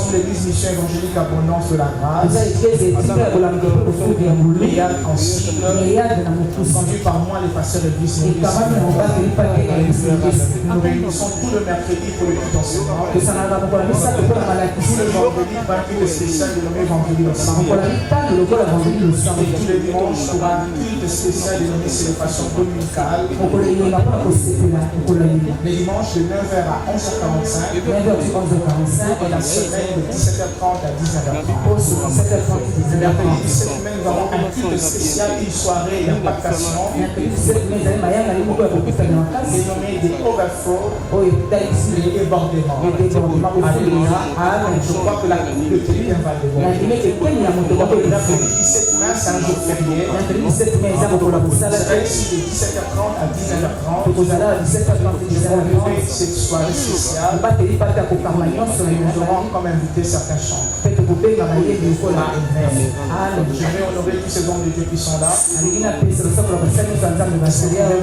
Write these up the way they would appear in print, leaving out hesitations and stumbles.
sommes l'église mission évangélique Abondance de la Grâce. Léal en cible, conduit par moi, les pasteurs de l'église. Nous nous réunissons tout le mercredi pour le culte enseignement. Tout le vendredi, par un culte spécial dénommé Vendredi le Sang. Et tous les dimanches, pour un culte spécial dénommé Célébration dominicale. Les dimanches de 9h à 11h45. Et la semaine de 17h30 à 19h30. Le mercredi 17 mai, nous avons un culte spécial, une soirée d'impactation. Dénommé des overflow et débordements. Alléluia. Je crois que la coupe de quelqu'un va déborder. Le mercredi 17 mai, c'est un jour férié. C'est ici de 17h30 à 19h30. Cette soirée spéciale. Nous aurons comme invité certains chants. Je vais honorer tous ces hommes de Dieu qui sont là. Vous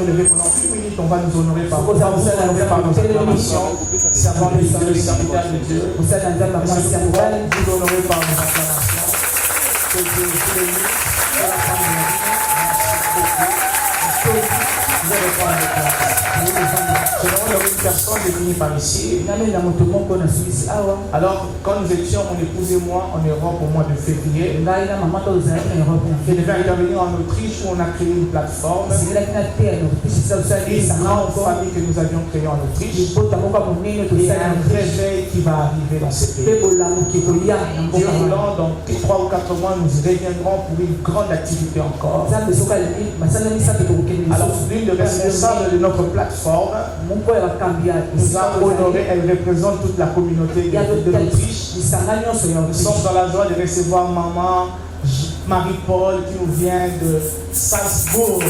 lever pendant 1 minute, on va nous honorer par nos acclamations. Servant les serviteurs de Dieu. Vous honorer par nos acclamations. Que Dieu vous bénisse. Vous allez prendre le place. Je demande une personne de venir par ici. Alors, quand nous étions, mon épouse et moi, en Europe au mois de février, je devais intervenir en Autriche où on a créé une plateforme. Une grande famille que nous avions créée en Autriche. Et un réveil qui va arriver dans ce pays. Dieu voulant, dans 3 ou 4 mois, nous reviendrons pour une grande activité encore. Alors, l'une des responsables de notre plateforme nous a honoré. Elle représente toute la communauté de l'Autriche. Nous sommes dans la joie de recevoir maman Marie-Paul qui nous vient de Salzbourg.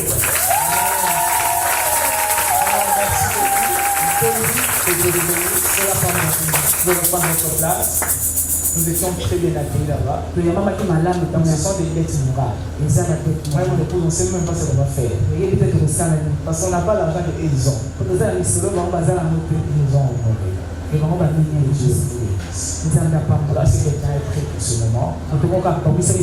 Merci beaucoup. Vous pouvez prendre notre place. Nous étions très bien accueillis là-bas. Ce sont des bêtes morales. Moi et mon épouse, on ne sait même pas ce qu'on va faire. Parce qu'on n'a pas l'argent qu'ils ont. Ils ont honoré. Alors, si quelqu'un est prêt pour ce moment, si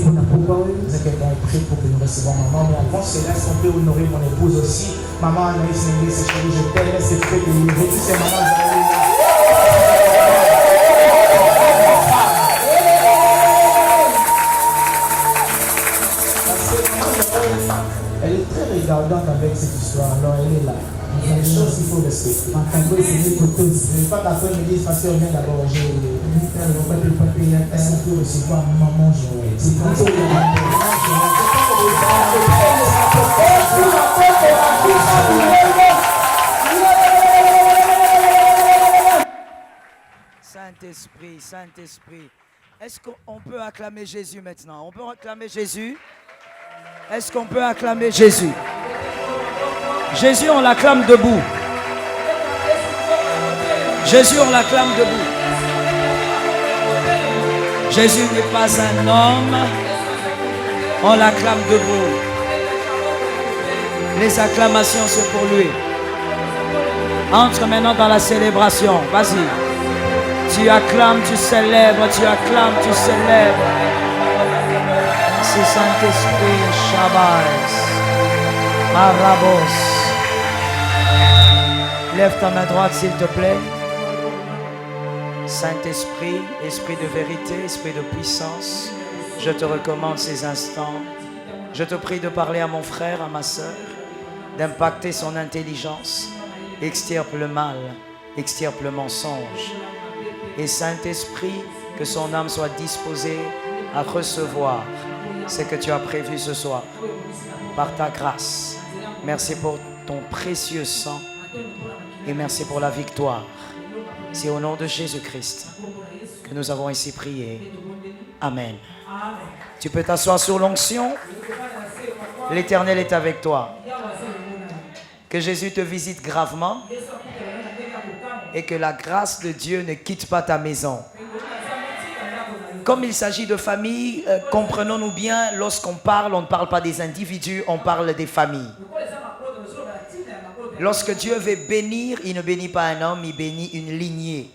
quelqu'un est prêt pour que nous recevions maman, mais avant cela, est-ce qu'on peut honorer mon épouse aussi? Maman Anaïs Nengue, c'est chérie, je t'aime, c'est prêt de nous lever. Tous ces mamans, elle est très regardante avec cette histoire, alors elle est là. Il y a des choses qu'il faut respecter. Je ne veux pas qu'après me dise, parce qu'on vient d'abord, est-ce qu'on peut recevoir maman Joël? C'est comme ça. Saint-Esprit, Saint-Esprit. Est-ce qu'on peut acclamer Jésus maintenant? On peut acclamer Jésus? Est-ce qu'on peut acclamer Jésus? Jésus, on l'acclame debout. Jésus, on l'acclame debout. Jésus n'est pas un homme. On l'acclame debout. Les acclamations, c'est pour lui. Entre maintenant dans la célébration. Vas-y. Tu acclames, tu célèbres, tu acclames, tu célèbres. Merci Saint-Esprit, Shabbat, Arabos. Lève ta main droite s'il te plaît. Saint-Esprit, Esprit de vérité, Esprit de puissance, je te recommande ces instants. Je te prie de parler à mon frère, à ma soeur, d'impacter son intelligence, extirpe le mal, extirpe le mensonge. Et Saint-Esprit, que son âme soit disposée à recevoir ce que tu as prévu ce soir, par ta grâce. Merci pour ton précieux sang et merci pour la victoire. C'est au nom de Jésus-Christ que nous avons ici prié. Amen. Tu peux t'asseoir sur l'onction. L'Éternel est avec toi. Que Jésus te visite gravement et que la grâce de Dieu ne quitte pas ta maison. Comme il s'agit de famille, comprenons-nous bien, lorsqu'on parle, on ne parle pas des individus, on parle des familles. Lorsque Dieu veut bénir, il ne bénit pas un homme, il bénit une lignée.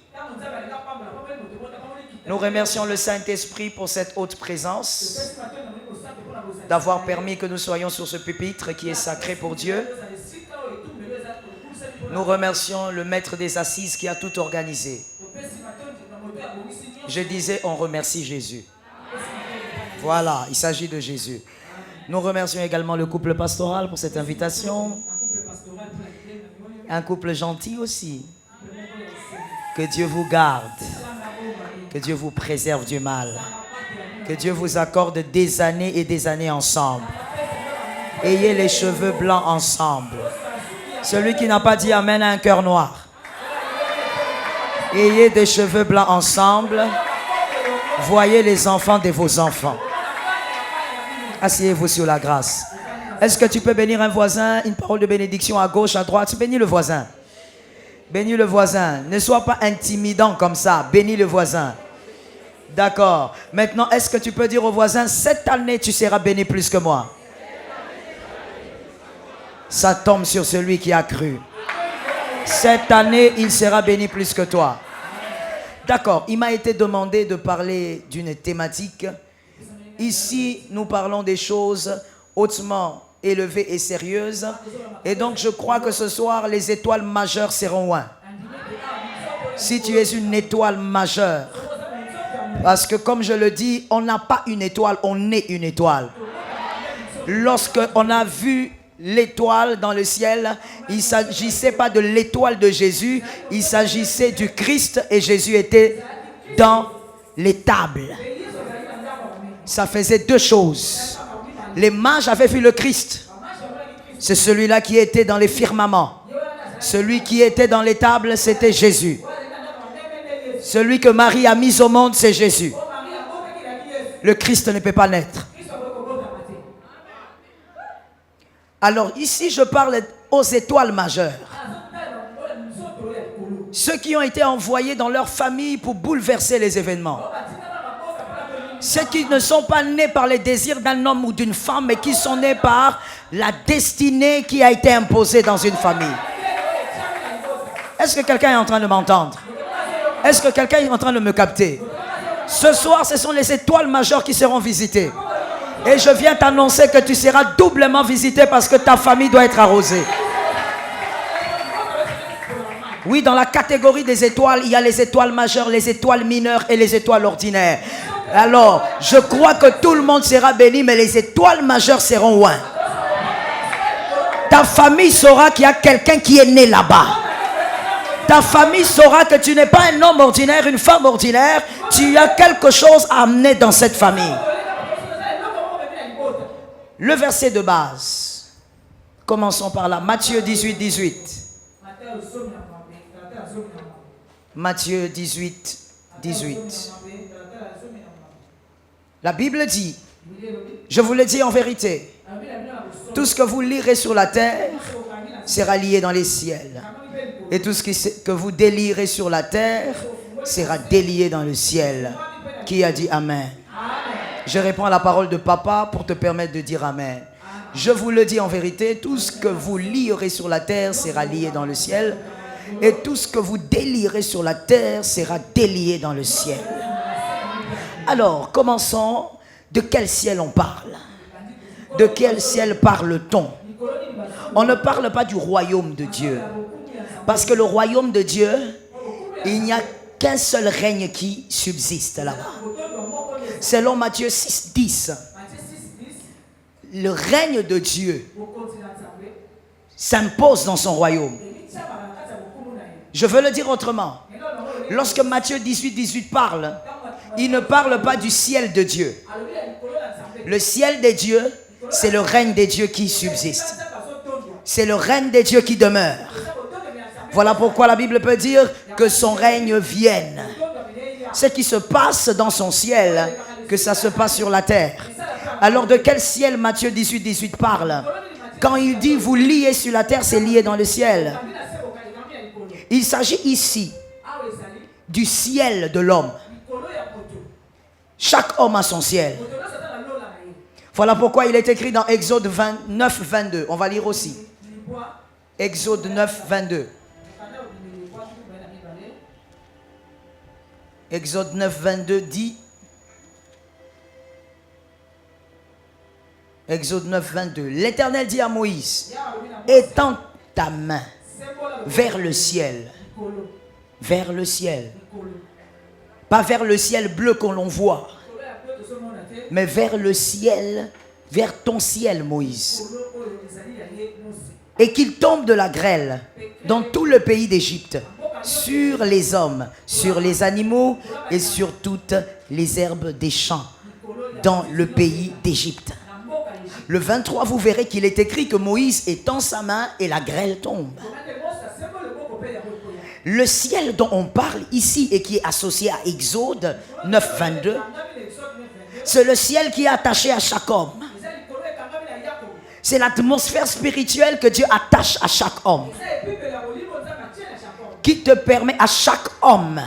Nous remercions le Saint-Esprit pour cette haute présence, d'avoir permis que nous soyons sur ce pupitre qui est sacré pour Dieu. Nous remercions le maître des assises qui a tout organisé. Je disais, on remercie Jésus. Voilà, il s'agit de Jésus. Nous remercions également le couple pastoral pour cette invitation. Un couple gentil aussi. Que Dieu vous garde. Que Dieu vous préserve du mal. Que Dieu vous accorde des années et des années ensemble. Ayez les cheveux blancs ensemble. Celui qui n'a pas dit Amen a un cœur noir. Ayez des cheveux blancs ensemble. Voyez les enfants de vos enfants. Asseyez-vous sur la grâce. Est-ce que tu peux bénir un voisin? Une parole de bénédiction à gauche, à droite. Bénis le voisin. Bénis le voisin. Ne sois pas intimidant comme ça. Bénis le voisin. D'accord. Maintenant, est-ce que tu peux dire au voisin, cette année, tu seras béni plus que moi? Ça tombe sur celui qui a cru. Cette année, il sera béni plus que toi. D'accord. Il m'a été demandé de parler d'une thématique. Ici, nous parlons des choses hautement élevées et sérieuses. Et donc, je crois que ce soir, les étoiles majeures seront loin. Si tu es une étoile majeure, parce que comme je le dis, on n'a pas une étoile, on est une étoile. Lorsque on a vu l'étoile dans le ciel, il ne s'agissait pas de l'étoile de Jésus, il s'agissait du Christ et Jésus était dans l'étable. Ça faisait deux choses. Les mages avaient vu le Christ. C'est celui-là qui était dans les firmaments. Celui qui était dans l'étable, c'était Jésus. Celui que Marie a mis au monde, c'est Jésus. Le Christ ne peut pas naître. Alors ici, je parle aux étoiles majeures. Ceux qui ont été envoyés dans leur famille pour bouleverser les événements. Ceux qui ne sont pas nés par les désirs d'un homme ou d'une femme, mais qui sont nés par la destinée qui a été imposée dans une famille. Est-ce que quelqu'un est en train de m'entendre? Est-ce que quelqu'un est en train de me capter? Ce soir, ce sont les étoiles majeures qui seront visitées. Et je viens t'annoncer que tu seras doublement visité parce que ta famille doit être arrosée. Oui, dans la catégorie des étoiles, il y a les étoiles majeures, les étoiles mineures et les étoiles ordinaires. Alors, je crois que tout le monde sera béni, mais les étoiles majeures seront loin. Ta famille saura qu'il y a quelqu'un qui est né là-bas. Ta famille saura que tu n'es pas un homme ordinaire, une femme ordinaire. Tu as quelque chose à amener dans cette famille. Le verset de base. Commençons par là. Matthieu 18, 18. Matthieu 18, 18. La Bible dit, je vous le dis en vérité, tout ce que vous lirez sur la terre sera lié dans les ciels. Et tout ce que vous délirez sur la terre sera délié dans le ciel. Qui a dit Amen? Je réponds à la parole de papa pour te permettre de dire Amen. Je vous le dis en vérité, tout ce que vous lirez sur la terre sera lié dans le ciel. Et tout ce que vous délirez sur la terre sera délié dans le ciel. Alors, commençons. De quel ciel on parle? De quel ciel parle-t-on? On ne parle pas du royaume de Dieu. Parce que le royaume de Dieu, il n'y a qu'un seul règne qui subsiste là-bas. Selon Matthieu 6, 10, le règne de Dieu s'impose dans son royaume. Je veux le dire autrement. Lorsque Matthieu 18, 18 parle, il ne parle pas du ciel de Dieu. Le ciel des dieux, c'est le règne des dieux qui subsiste. C'est le règne des dieux qui demeure. Voilà pourquoi la Bible peut dire que son règne vienne. Ce qui se passe dans son ciel, que ça se passe sur la terre. Alors de quel ciel Matthieu 18, 18 parle? Quand il dit vous liez sur la terre, c'est lié dans le ciel. Il s'agit ici du ciel de l'homme. Chaque homme a son ciel. Voilà pourquoi il est écrit dans Exode 29, 22. On va lire aussi. Exode 9, 22. Exode 9, 22 dit, Exode 9, 22, l'Éternel dit à Moïse, étends ta main vers le ciel, pas vers le ciel bleu qu'on l'on voit, mais vers le ciel, vers ton ciel, Moïse, et qu'il tombe de la grêle dans tout le pays d'Égypte, sur les hommes, sur les animaux et sur toutes les herbes des champs dans le pays d'Égypte. Le 23, vous verrez qu'il est écrit que Moïse étend sa main et la grêle tombe. Le ciel dont on parle ici et qui est associé à Exode 9, 22, c'est le ciel qui est attaché à chaque homme. C'est l'atmosphère spirituelle que Dieu attache à chaque homme. Qui te permet, à chaque homme,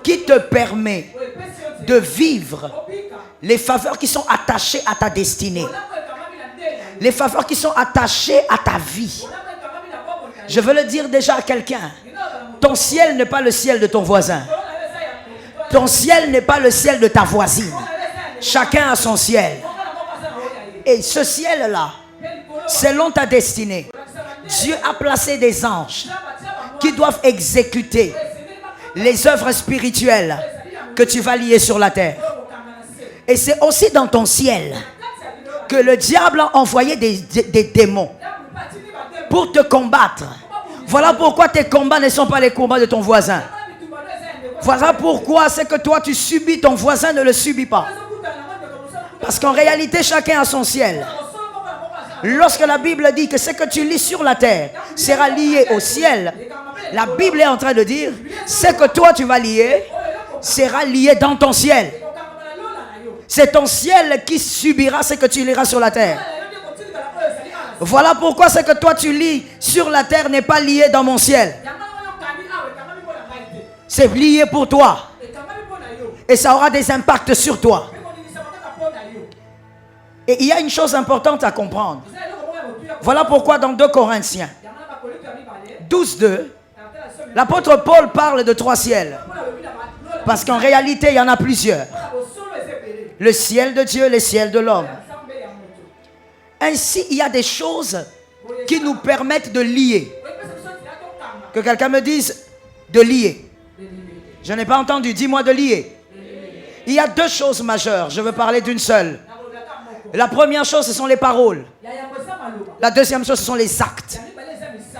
qui te permet de vivre les faveurs qui sont attachées à ta destinée. Les faveurs qui sont attachées à ta vie. Je veux le dire déjà à quelqu'un. Ton ciel n'est pas le ciel de ton voisin. Ton ciel n'est pas le ciel de ta voisine. Chacun a son ciel. Et ce ciel-là, selon ta destinée, Dieu a placé des anges qui doivent exécuter les œuvres spirituelles que tu vas lier sur la terre. Et c'est aussi dans ton ciel que le diable a envoyé des démons pour te combattre. Voilà pourquoi tes combats ne sont pas les combats de ton voisin. Voilà pourquoi c'est que toi tu subis, ton voisin ne le subit pas. Parce qu'en réalité, chacun a son ciel. Lorsque la Bible dit que ce que tu lis sur la terre sera lié au ciel, la Bible est en train de dire, ce que toi tu vas lier sera lié dans ton ciel. C'est ton ciel qui subira ce que tu liras sur la terre. Voilà pourquoi ce que toi tu lis sur la terre n'est pas lié dans mon ciel. C'est lié pour toi. Et ça aura des impacts sur toi. Et il y a une chose importante à comprendre. Voilà pourquoi dans 2 Corinthiens 12, 2, l'apôtre Paul parle de 3 ciels. Parce qu'en réalité, il y en a plusieurs. Le ciel de Dieu, le ciel de l'homme. Ainsi, il y a des choses qui nous permettent de lier. Que quelqu'un me dise de lier. Je n'ai pas entendu, dis-moi de lier. Il y a 2 choses majeures, je veux parler d'une seule. La première chose, ce sont les paroles. La deuxième chose, ce sont les actes.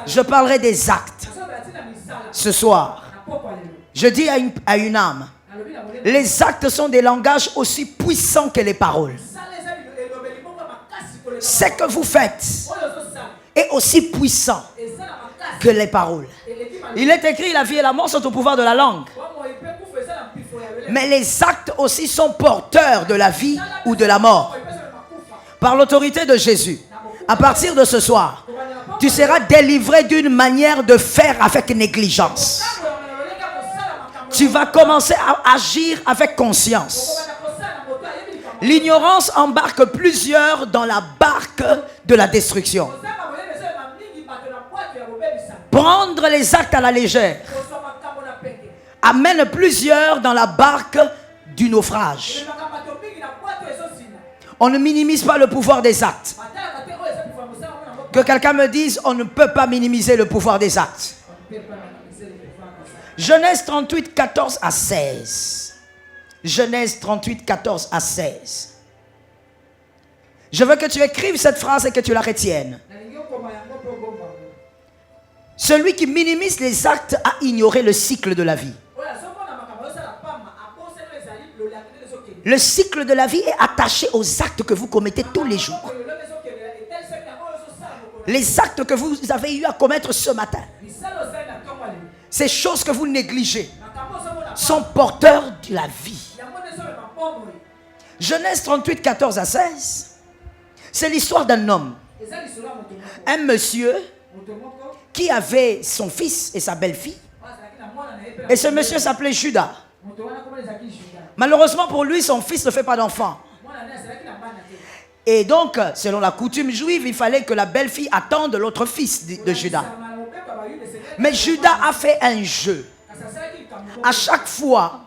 Je parlerai des actes ce soir. Je dis à une âme, les actes sont des langages aussi puissants que les paroles. Ce que vous faites est aussi puissant que les paroles. Il est écrit, la vie et la mort sont au pouvoir de la langue. Mais les actes aussi sont porteurs de la vie ou de la mort. Par l'autorité de Jésus, à partir de ce soir, tu seras délivré d'une manière de faire avec négligence. Tu vas commencer à agir avec conscience. L'ignorance embarque plusieurs dans la barque de la destruction. Prendre les actes à la légère amène plusieurs dans la barque du naufrage. On ne minimise pas le pouvoir des actes. Que quelqu'un me dise, on ne peut pas minimiser le pouvoir des actes. Genèse 38, 14 à 16. Genèse 38, 14 à 16. Je veux que tu écrives cette phrase et que tu la retiennes. Celui qui minimise les actes a ignoré le cycle de la vie. Le cycle de la vie est attaché aux actes que vous commettez tous les jours. Les actes que vous avez eu à commettre ce matin, ces choses que vous négligez, sont porteurs de la vie. Genèse 38, 14 à 16, c'est l'histoire d'un homme. Un monsieur qui avait son fils et sa belle-fille. Et ce monsieur s'appelait Judas. Malheureusement pour lui, son fils ne fait pas d'enfant. Et donc, selon la coutume juive, il fallait que la belle-fille attende l'autre fils de Judas. Mais Judas a fait un jeu. À chaque fois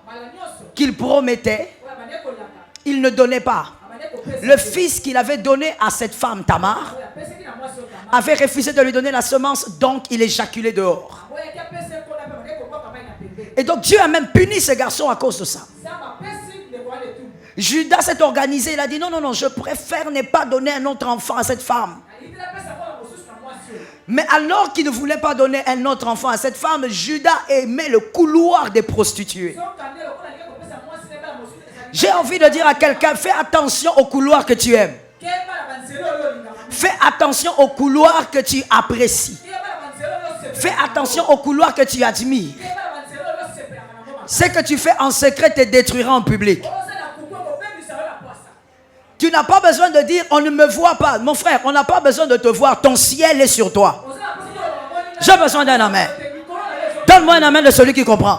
qu'il promettait, il ne donnait pas. Le fils qu'il avait donné à cette femme, Tamar, avait refusé de lui donner la semence, donc il éjaculait dehors. Et donc Dieu a même puni ce garçon à cause de ça. Judas s'est organisé, il a dit non, non, non, je préfère ne pas donner un autre enfant à cette femme. Mais alors qu'il ne voulait pas donner un autre enfant à cette femme, Judas aimait le couloir des prostituées. J'ai envie de dire à quelqu'un, fais attention au couloir que tu aimes. Fais attention au couloir que tu apprécies. Fais attention au couloir que tu admires. Ce que tu fais en secret te détruira en public. Tu n'as pas besoin de dire, on ne me voit pas. Mon frère, on n'a pas besoin de te voir. Ton ciel est sur toi. J'ai besoin d'un amen. Donne-moi un amen de celui qui comprend.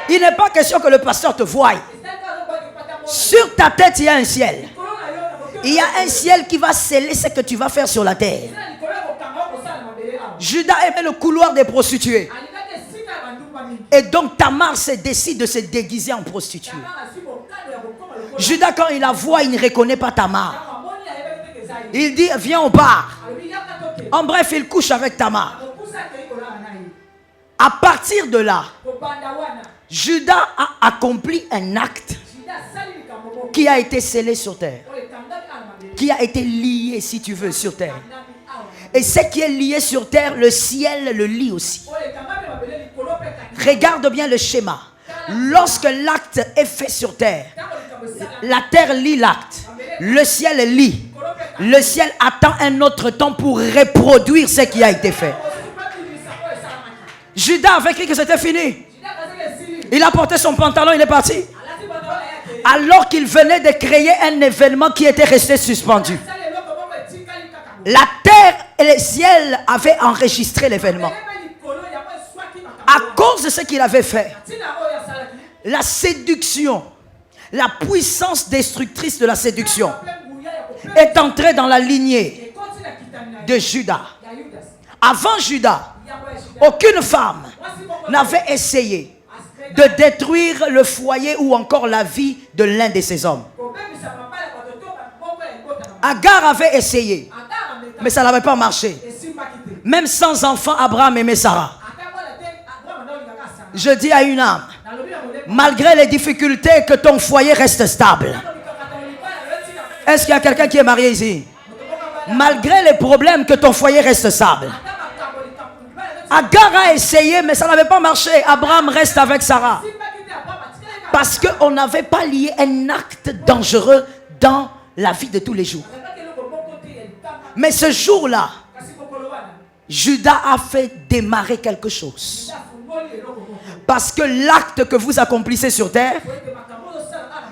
Il n'est pas question que le pasteur te voie. Sur ta tête, il y a un ciel. Il y a un ciel qui va sceller ce que tu vas faire sur la terre. Judas aimait le couloir des prostituées. Et donc Tamar décide de se déguiser en prostituée. Judas, quand il la voit, il ne reconnaît pas Tamar. Il dit, viens au bar. En bref, il couche avec Tamar. À partir de là, Judas a accompli un acte qui a été scellé sur terre. Qui a été lié, si tu veux, sur terre. Et ce qui est lié sur terre, le ciel le lie aussi. Regarde bien le schéma. Lorsque l'acte est fait sur terre, la terre lit l'acte. Le ciel lit. Le ciel attend un autre temps pour reproduire ce qui a été fait. Judas avait cru que c'était fini. Il a porté son pantalon, il est parti. Alors qu'il venait de créer un événement qui était resté suspendu. La terre et le ciel avaient enregistré l'événement. À cause de ce qu'il avait fait, la séduction, la puissance destructrice de la séduction est entrée dans la lignée de Judas. Avant Judas, aucune femme n'avait essayé de détruire le foyer ou encore la vie de l'un de ses hommes. Agar avait essayé, mais ça n'avait pas marché. Même sans enfant, Abraham aimait Sarah. Je dis à une âme, malgré les difficultés, que ton foyer reste stable. Est-ce qu'il y a quelqu'un qui est marié ici? Malgré les problèmes, que ton foyer reste stable. Agar a essayé, mais ça n'avait pas marché. Abraham reste avec Sarah. Parce qu'on n'avait pas lié un acte dangereux dans la vie de tous les jours. Mais ce jour-là, Judas a fait démarrer quelque chose. Parce que l'acte que vous accomplissez sur terre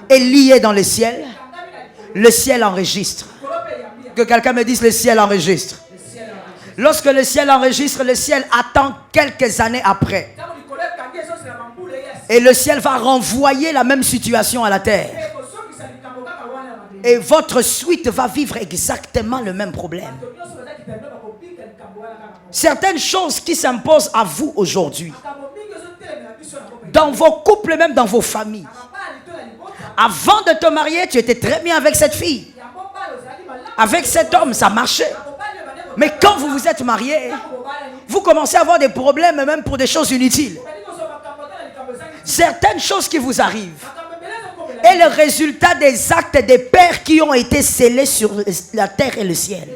est lié dans le ciel. Le ciel enregistre. Que quelqu'un me dise, le ciel enregistre. Lorsque le ciel enregistre, le ciel attend quelques années après. Et le ciel va renvoyer la même situation à la terre. Et votre suite va vivre exactement le même problème. Certaines choses qui s'imposent à vous aujourd'hui, dans vos couples, même dans vos familles. Avant de te marier, tu étais très bien avec cette fille. Avec cet homme, ça marchait. Mais quand vous vous êtes marié, vous commencez à avoir des problèmes même pour des choses inutiles. Certaines choses qui vous arrivent est le résultat des actes des pères qui ont été scellés sur la terre et le ciel.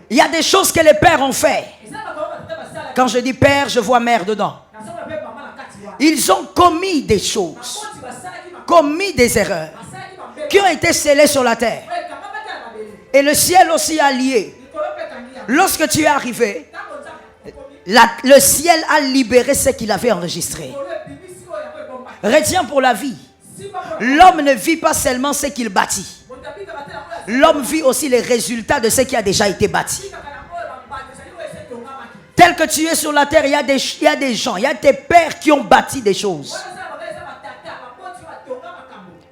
Il y a des choses que les pères ont fait. Quand je dis père, je vois mère dedans. Ils ont commis des choses, commis des erreurs qui ont été scellées sur la terre. Et le ciel aussi a lié. Lorsque tu es arrivé, le ciel a libéré ce qu'il avait enregistré. Retiens pour la vie. L'homme ne vit pas seulement ce qu'il bâtit. L'homme vit aussi les résultats de ce qui a déjà été bâti. Tel que tu es sur la terre, il y a des gens, il y a des pères qui ont bâti des choses.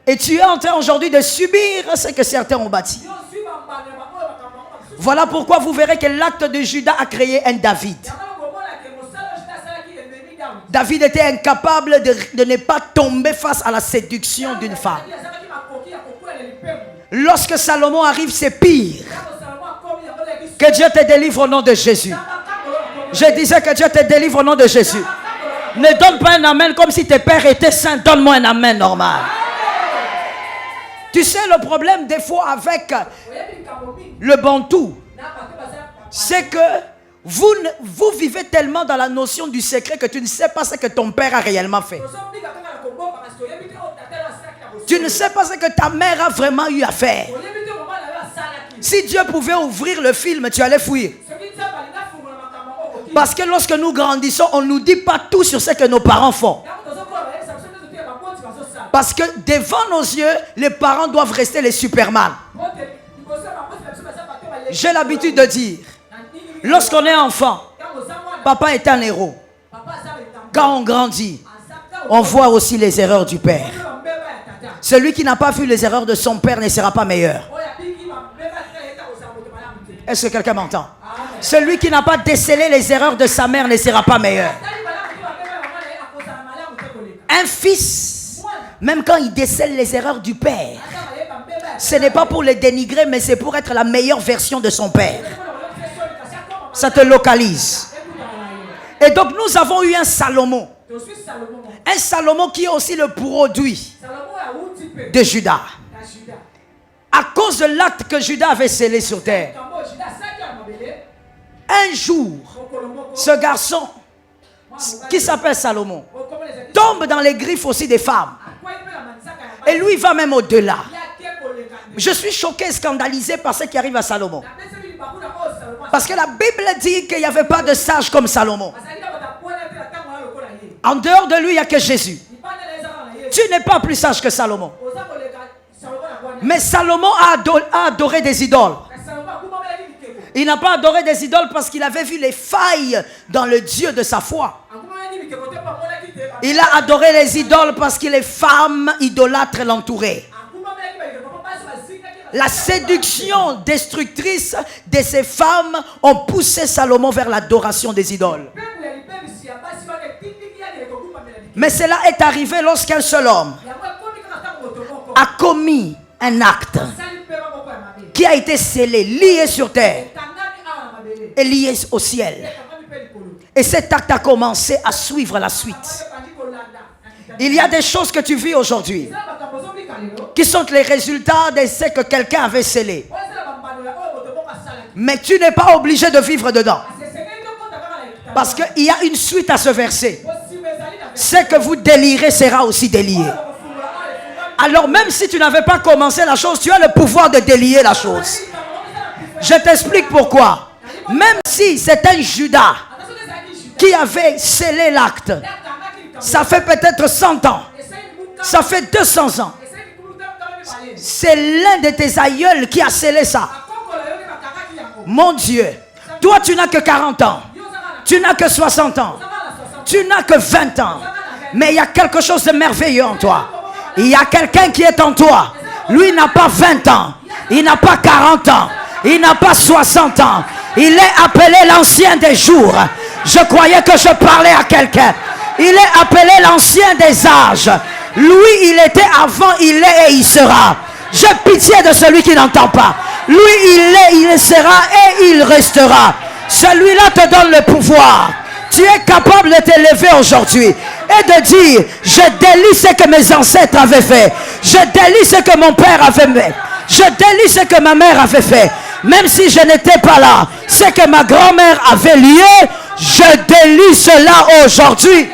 Et tu es en train aujourd'hui de subir ce que certains ont bâti. Voilà pourquoi vous verrez que l'acte de Judas a créé un David. David était incapable de ne pas tomber face à la séduction d'une femme. Lorsque Salomon arrive, c'est pire. Que Dieu te délivre au nom de Jésus. Je disais que Dieu te délivre au nom de Jésus. Ne donne pas un amen comme si tes pères étaient saints. Donne-moi un amen normal. Tu sais le problème des fois avec le bantou, c'est que vous vivez tellement dans la notion du secret que tu ne sais pas ce que ton père a réellement fait. Tu ne sais pas ce que ta mère a vraiment eu à faire. Si Dieu pouvait ouvrir le film, tu allais fuir. Parce que lorsque nous grandissons, on ne nous dit pas tout sur ce que nos parents font. Parce que devant nos yeux, les parents doivent rester les Superman. J'ai l'habitude de dire, lorsqu'on est enfant, papa est un héros. Quand on grandit, on voit aussi les erreurs du père. Celui qui n'a pas vu les erreurs de son père ne sera pas meilleur. Est-ce que quelqu'un m'entend? Celui qui n'a pas décelé les erreurs de sa mère ne sera pas meilleur. Un fils, même quand il décèle les erreurs du père, ce n'est pas pour les dénigrer, mais c'est pour être la meilleure version de son père. Ça te localise. Et donc nous avons eu un Salomon. Un Salomon qui est aussi le produit de Judas. À cause de l'acte que Judas avait scellé sur terre. Un jour, ce garçon qui s'appelle Salomon tombe dans les griffes aussi des femmes. Et lui va même au-delà. Je suis choqué et scandalisé par ce qui arrive à Salomon. Parce que la Bible dit qu'il n'y avait pas de sage comme Salomon. En dehors de lui, il n'y a que Jésus. Tu n'es pas plus sage que Salomon. Mais Salomon a adoré des idoles. Il n'a pas adoré des idoles parce qu'il avait vu les failles dans le Dieu de sa foi. Il a adoré les idoles parce que les femmes idolâtres l'entouraient. La séduction destructrice de ces femmes ont poussé Salomon vers l'adoration des idoles. Mais cela est arrivé lorsqu'un seul homme a commis un acte qui a été scellé, lié sur terre et lié au ciel. Et cet acte a commencé à suivre la suite. Il y a des choses que tu vis aujourd'hui qui sont les résultats de ce que quelqu'un avait scellé. Mais tu n'es pas obligé de vivre dedans. Parce qu'il y a une suite à ce verset. Ce que vous délirez sera aussi délié. Alors même si tu n'avais pas commencé la chose, tu as le pouvoir de délier la chose. Je t'explique pourquoi. Même si c'est un Judas qui avait scellé l'acte, ça fait peut-être 100 ans, ça fait 200 ans. C'est l'un de tes aïeuls qui a scellé ça. Mon Dieu, toi tu n'as que 40 ans, tu n'as que 60 ans, tu n'as que 20 ans, mais il y a quelque chose de merveilleux en toi. Il y a quelqu'un qui est en toi. Lui n'a pas 20 ans, il n'a pas 40 ans, il n'a pas 60 ans. Il est appelé l'ancien des jours. Je croyais que je parlais à quelqu'un. Il est appelé l'ancien des âges. Lui, il était avant, il est et il sera. J'ai pitié de celui qui n'entend pas. Lui, il est, il sera et il restera. Celui-là te donne le pouvoir. Tu es capable de t'élever aujourd'hui et de dire, je délie ce que mes ancêtres avaient fait. Je délie ce que mon père avait fait. Je délie ce que ma mère avait fait. Même si je n'étais pas là, ce que ma grand-mère avait lié, je délie cela aujourd'hui.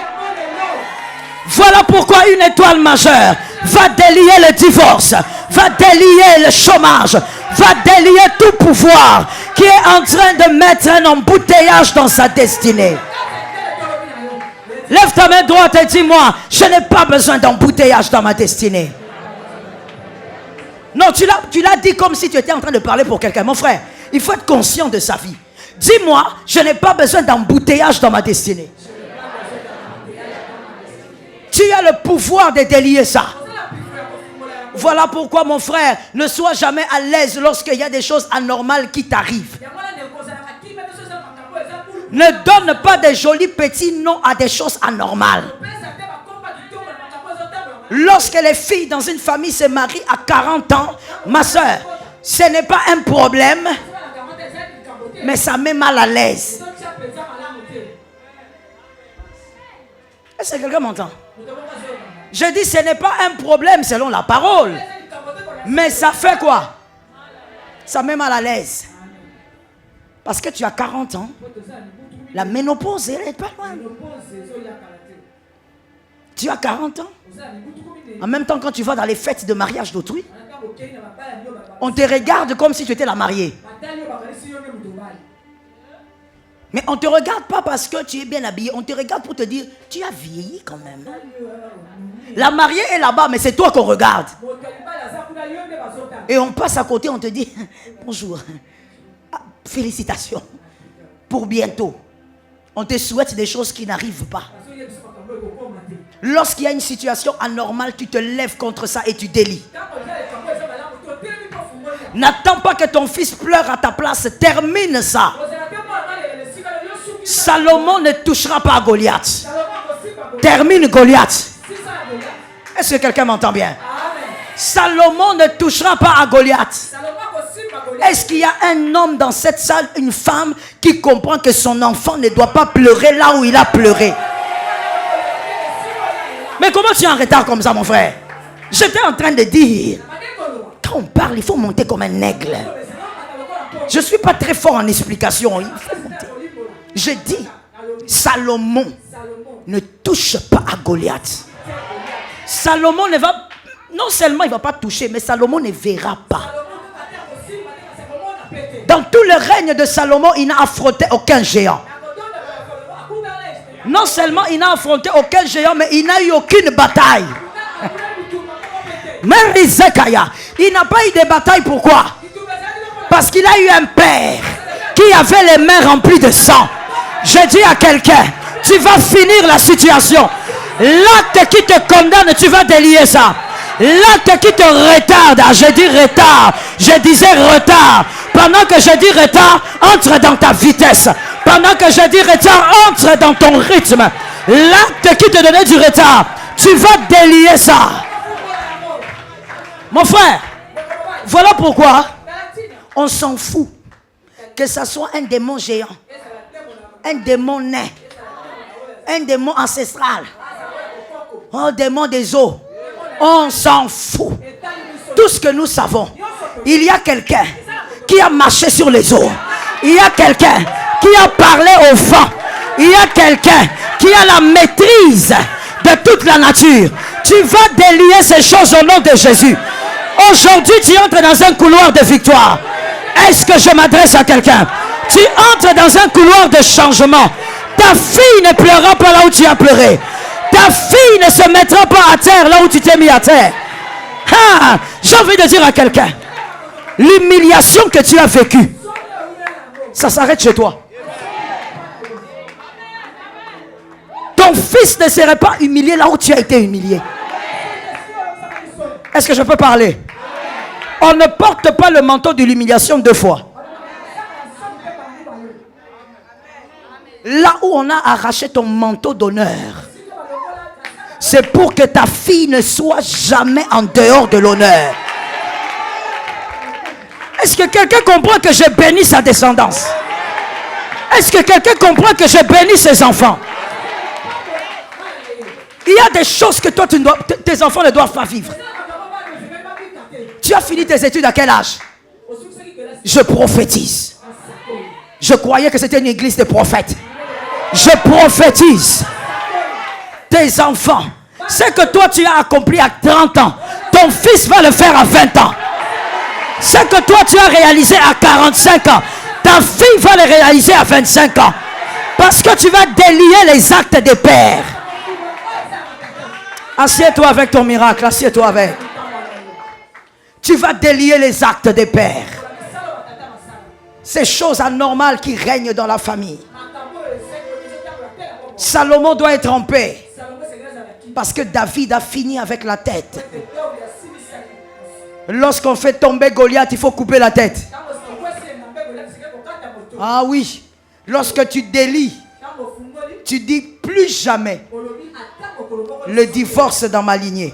Voilà pourquoi une étoile majeure va délier le divorce, va délier le chômage, va délier tout pouvoir qui est en train de mettre un embouteillage dans sa destinée. Lève ta main droite et dis-moi, je n'ai pas besoin d'embouteillage dans ma destinée. Non, tu l'as dit comme si tu étais en train de parler pour quelqu'un. Mon frère, il faut être conscient de sa vie. Dis-moi, je n'ai pas besoin d'embouteillage dans ma destinée. Tu as le pouvoir de délier ça. Voilà pourquoi, mon frère, ne sois jamais à l'aise lorsqu'il y a des choses anormales qui t'arrivent. Ne donne pas des jolis petits noms à des choses anormales. Lorsque les filles dans une famille se marient à 40 ans, ma soeur, ce n'est pas un problème, mais ça met mal à l'aise. Est-ce que quelqu'un m'entend? Je dis ce n'est pas un problème selon la parole, mais ça fait quoi? Ça met mal à l'aise. Parce que tu as 40 ans, la ménopause, elle n'est pas loin. Tu as 40 ans. En même temps, quand tu vas dans les fêtes de mariage d'autrui, on te regarde comme si tu étais la mariée. Mais on ne te regarde pas parce que tu es bien habillé. On te regarde pour te dire, tu as vieilli quand même. La mariée est là-bas, mais c'est toi qu'on regarde. Et on passe à côté, on te dit, bonjour. Ah, félicitations. Pour bientôt. On te souhaite des choses qui n'arrivent pas. Lorsqu'il y a une situation anormale, tu te lèves contre ça et tu délies. N'attends pas que ton fils pleure à ta place. Termine ça. Salomon ne touchera pas à Goliath. Termine Goliath. Est-ce que quelqu'un m'entend bien? Salomon ne touchera pas à Goliath. Est-ce qu'il y a un homme dans cette salle, une femme, qui comprend que son enfant ne doit pas pleurer là où il a pleuré? Mais comment tu es en retard comme ça, mon frère? J'étais en train de dire, quand on parle, il faut monter comme un aigle. Je ne suis pas très fort en explication. Il faut monter. Je dis, Salomon ne touche pas à Goliath. Salomon ne va, non seulement il ne va pas toucher, mais Salomon ne verra pas. Dans tout le règne de Salomon, il n'a affronté aucun géant. Non seulement il n'a affronté aucun géant, mais il n'a eu aucune bataille. Il n'a pas eu de bataille, pourquoi? Parce qu'il a eu un père qui avait les mains remplies de sang. Je dis à quelqu'un, tu vas finir la situation. L'acte qui te condamne, tu vas délier ça. L'acte qui te retarde, je dis retard, je disais retard. Pendant que je dis retard, entre dans ta vitesse. Pendant que je dis retard, entre dans ton rythme. L'acte qui te donnait du retard, tu vas délier ça. Mon frère, voilà pourquoi on s'en fout que ça soit un démon géant, un démon nain, un démon ancestral, un démon des eaux. On s'en fout. Tout ce que nous savons, il y a quelqu'un qui a marché sur les eaux. Il y a quelqu'un qui a parlé au vent. Il y a quelqu'un qui a la maîtrise de toute la nature. Tu vas délier ces choses au nom de Jésus. Aujourd'hui, tu entres dans un couloir de victoire. Est-ce que je m'adresse à quelqu'un? Tu entres dans un couloir de changement. Ta fille ne pleurera pas là où tu as pleuré. Ta fille ne se mettra pas à terre là où tu t'es mis à terre. Ah, j'ai envie de dire à quelqu'un, l'humiliation que tu as vécue, ça s'arrête chez toi. Ton fils ne serait pas humilié là où tu as été humilié. Est-ce que je peux parler? On ne porte pas le manteau de l'humiliation deux fois. Là où on a arraché ton manteau d'honneur, c'est pour que ta fille ne soit jamais en dehors de l'honneur. Est-ce que quelqu'un comprend que je bénis sa descendance? Est-ce que quelqu'un comprend que je bénis ses enfants? Il y a des choses que toi, tes enfants ne doivent pas vivre. Tu as fini tes études à quel âge? Je prophétise. Je croyais que c'était une église de prophètes. Je prophétise. Tes enfants, ce que toi tu as accompli à 30 ans, ton fils va le faire à 20 ans. Ce que toi tu as réalisé à 45 ans, ta fille va le réaliser à 25 ans. Parce que tu vas délier les actes des pères. Assieds-toi avec ton miracle, assieds-toi avec. Tu vas délier les actes des pères. Ces choses anormales qui règnent dans la famille. Salomon doit être en paix. Parce que David a fini avec la tête. Lorsqu'on fait tomber Goliath, il faut couper la tête. Ah oui. Lorsque tu délies, tu dis plus jamais le divorce dans ma lignée.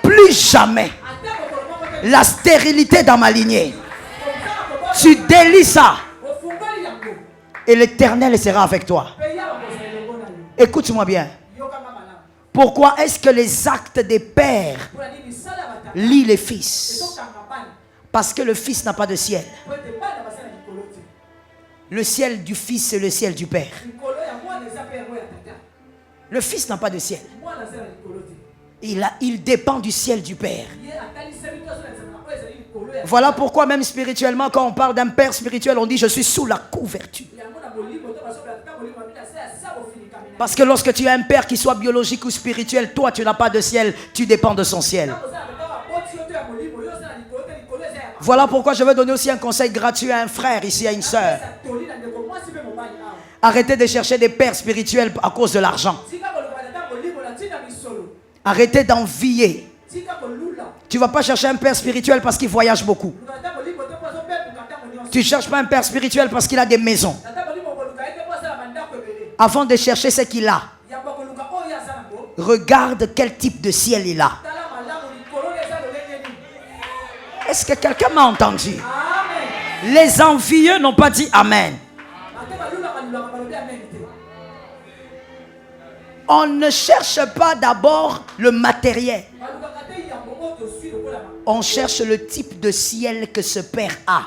Plus jamais la stérilité dans ma lignée. Tu délies ça. Et l'Éternel sera avec toi. Écoute-moi bien. Pourquoi est-ce que les actes des pères lient les fils? Parce que le fils n'a pas de ciel. Le ciel du fils, c'est le ciel du père. Le fils n'a pas de ciel. Il dépend du ciel du père. Voilà pourquoi même spirituellement, quand on parle d'un père spirituel, on dit je suis sous la couverture. Parce que lorsque tu as un père qui soit biologique ou spirituel, toi tu n'as pas de ciel, tu dépends de son ciel. Voilà pourquoi je veux donner aussi un conseil gratuit à un frère ici, à une soeur. Arrêtez de chercher des pères spirituels à cause de l'argent. Arrêtez d'envier. Tu ne vas pas chercher un père spirituel parce qu'il voyage beaucoup. Tu ne cherches pas un père spirituel parce qu'il a des maisons. Avant de chercher ce qu'il a, regarde quel type de ciel il a. Est-ce que quelqu'un m'a entendu? Les envieux n'ont pas dit Amen. On ne cherche pas d'abord le matériel. On cherche le type de ciel que ce père a.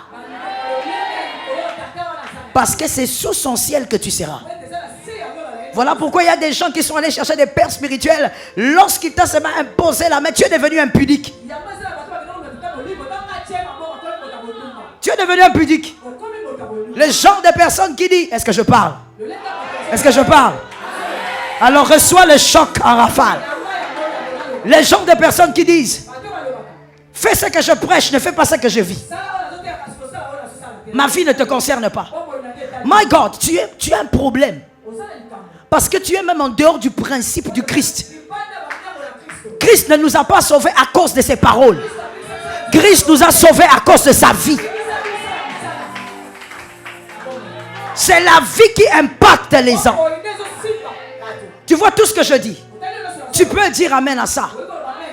Parce que c'est sous son ciel que tu seras. Voilà pourquoi il y a des gens qui sont allés chercher des pères spirituels. Lorsqu'il t'a seulement imposé la main, tu es devenu impudique. Tu es devenu impudique. Le genre de personnes qui dit, est-ce que je parle? Est-ce que je parle? Alors reçois le choc en rafale. Les gens de personnes qui disent, fais ce que je prêche, ne fais pas ce que je vis. Ma vie ne te concerne pas. My God, tu as un problème. Parce que tu es même en dehors du principe du Christ. Christ ne nous a pas sauvés à cause de ses paroles. Christ nous a sauvés à cause de sa vie. C'est la vie qui impacte les gens. Tu vois tout ce que je dis? Tu peux dire amen à ça.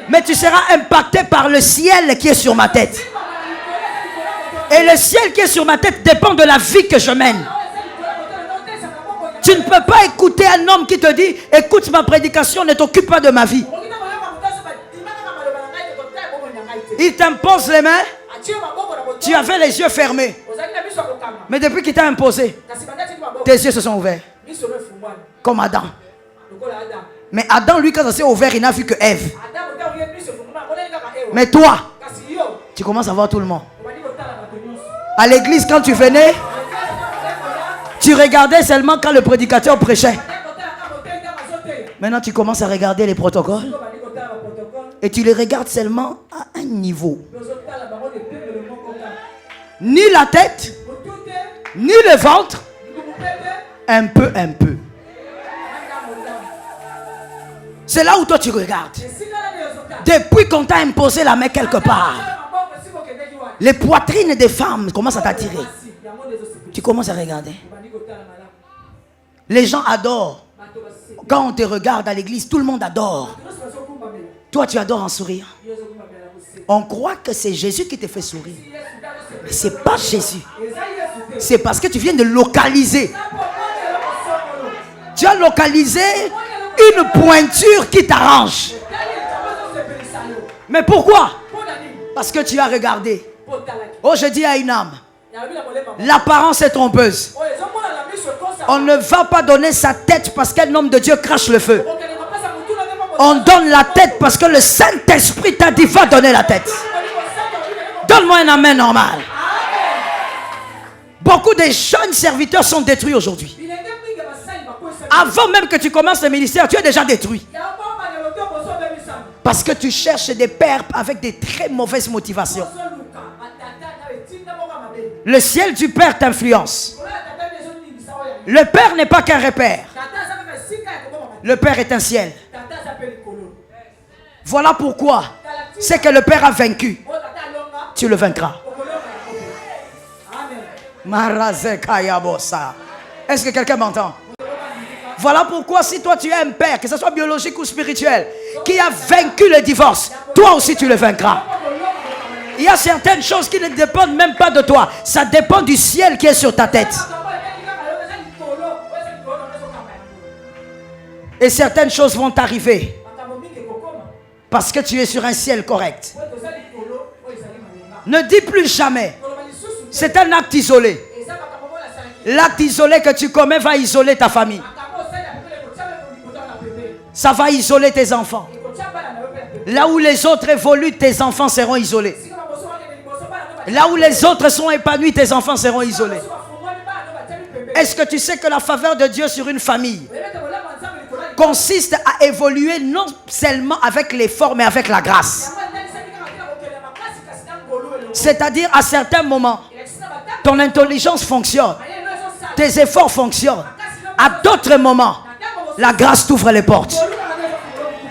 Mais tu seras impacté par le ciel qui est sur ma tête. Et le ciel qui est sur ma tête dépend de la vie que je mène. Tu ne peux pas écouter un homme qui te dit, écoute ma prédication, ne t'occupe pas de ma vie. Il t'impose les mains. Tu avais les yeux fermés. Mais depuis qu'il t'a imposé, tes yeux se sont ouverts. Comme Adam. Mais Adam, lui, quand ça s'est ouvert, il n'a vu que Ève. Mais toi, tu commences à voir tout le monde. À l'église, quand tu venais, tu regardais seulement quand le prédicateur prêchait. Maintenant, tu commences à regarder les protocoles. Et tu les regardes seulement à un niveau. Ni la tête, ni le ventre. Un peu, un peu. C'est là où toi tu regardes. Depuis qu'on t'a imposé la main quelque part, les poitrines des femmes commencent à t'attirer. Tu commences à regarder. Les gens adorent. Quand on te regarde à l'église, tout le monde adore. Toi, tu adores en souriant. On croit que c'est Jésus qui te fait sourire. Mais ce n'est pas Jésus. C'est parce que tu viens de localiser. Tu as localisé une pointure qui t'arrange. Mais pourquoi? Parce que tu as regardé. Oh, je dis à une âme, l'apparence est trompeuse. On ne va pas donner sa tête parce qu'un homme de Dieu crache le feu. On donne la tête parce que le Saint-Esprit t'a dit va donner la tête. Donne-moi un amen normal. Beaucoup de jeunes serviteurs sont détruits aujourd'hui. Avant même que tu commences le ministère, tu es déjà détruit. Parce que tu cherches des pères avec des très mauvaises motivations. Le ciel du père t'influence. Le père n'est pas qu'un repère. Le père est un ciel. Voilà pourquoi c'est que le père a vaincu. Tu le vaincras. Est-ce que quelqu'un m'entend? Voilà pourquoi si toi tu es un père, que ce soit biologique ou spirituel, qui a vaincu le divorce, toi aussi tu le vaincras. Il y a certaines choses qui ne dépendent même pas de toi. Ça dépend du ciel qui est sur ta tête. Et certaines choses vont t'arriver parce que tu es sur un ciel correct. Ne dis plus jamais. C'est un acte isolé. L'acte isolé que tu commets va isoler ta famille. Ça va isoler tes enfants. Là où les autres évoluent, tes enfants seront isolés. Là où les autres sont épanouis, tes enfants seront isolés. Est-ce que tu sais que la faveur de Dieu sur une famille consiste à évoluer non seulement avec l'effort, mais avec la grâce? C'est-à-dire, à certains moments, ton intelligence fonctionne, tes efforts fonctionnent. À d'autres moments, la grâce t'ouvre les portes.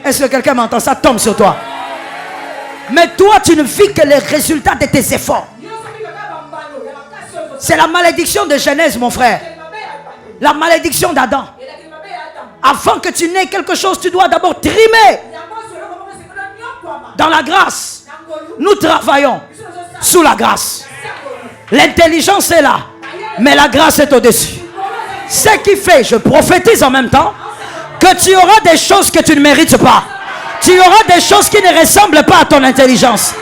Est-ce que quelqu'un m'entend? Ça tombe sur toi. Mais toi, tu ne vis que les résultats de tes efforts. C'est la malédiction de Genèse, mon frère. La malédiction d'Adam. Avant que tu n'aies quelque chose, tu dois d'abord trimer. Dans la grâce, nous travaillons sous la grâce. L'intelligence est là, mais la grâce est au-dessus. Ce qui fait, je prophétise en même temps, que tu auras des choses que tu ne mérites pas. Tu auras des choses qui ne ressemblent pas à ton intelligence.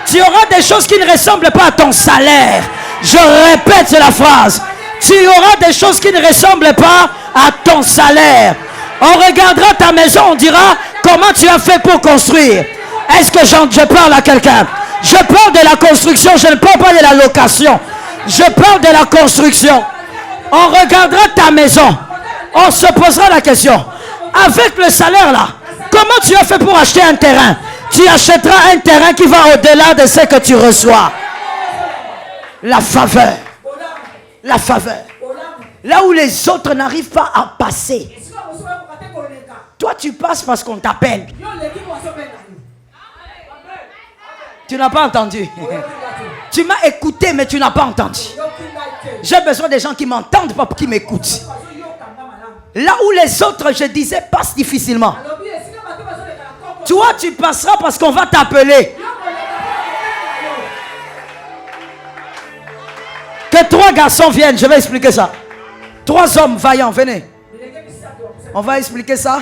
Tu auras des choses qui ne ressemblent pas à ton salaire. Je répète la phrase. Tu auras des choses qui ne ressemblent pas à ton salaire. On regardera ta maison, on dira comment tu as fait pour construire. Est-ce que je parle à quelqu'un? Je parle de la construction, je ne parle pas de la location. Je parle de la construction. On regardera ta maison. On se posera la question. Avec le salaire là, comment tu as fait pour acheter un terrain? Tu achèteras un terrain qui va au-delà de ce que tu reçois. La faveur. La faveur. Là où les autres n'arrivent pas à passer. Toi, tu passes parce qu'on t'appelle. Tu n'as pas entendu. Tu m'as écouté, mais tu n'as pas entendu. J'ai besoin des gens qui m'entendent, pas qui m'écoutent. Là où les autres, je disais, passent difficilement. Toi, tu passeras parce qu'on va t'appeler. Que 3 garçons viennent, je vais expliquer ça. 3 hommes vaillants, venez. On va expliquer ça.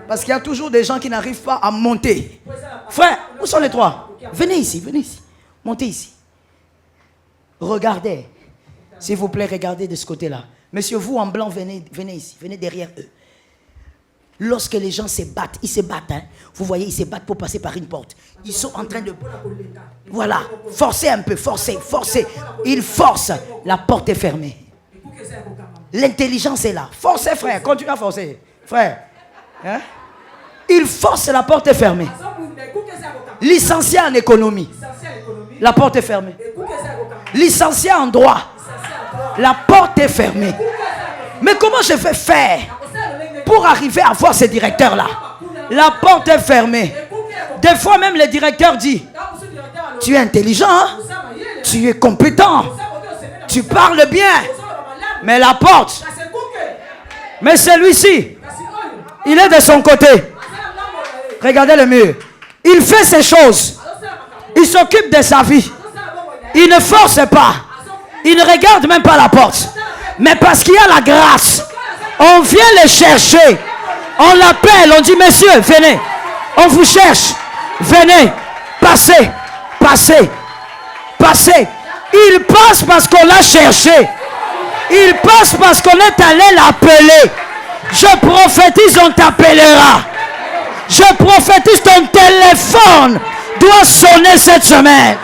Parce qu'il y a toujours des gens qui n'arrivent pas à monter. Frère, où sont les 3? Venez ici, venez ici. Montez ici. Regardez. S'il vous plaît, regardez de ce côté-là. Monsieur, vous en blanc, venez ici. Venez derrière eux. Lorsque les gens se battent, ils se battent. Hein. Vous voyez, ils se battent pour passer par une porte. Ils sont en train de... Voilà. Forcez un peu, forcez. Ils forcent. La porte est fermée. L'intelligence est là. Forcez, frère. Continue à forcer. Frère. Hein? Il force, la porte est fermée. Licencié en économie, la porte est fermée. Licencié en droit, la porte est fermée. Mais comment je vais faire pour arriver à voir ces directeurs-là? La porte est fermée. Des fois même le directeur dit: tu es intelligent, hein? Tu es compétent, tu parles bien, mais la porte. Mais celui-ci, il est de son côté. Regardez le mur. Il fait ses choses. Il s'occupe de sa vie. Il ne force pas. Il ne regarde même pas la porte. Mais parce qu'il y a la grâce, on vient le chercher. On l'appelle. On dit: messieurs, venez. On vous cherche. Venez. Passez. Il passe parce qu'on l'a cherché. Il passe parce qu'on est allé l'appeler. Je prophétise, on t'appellera. Je prophétise, ton téléphone doit sonner cette semaine.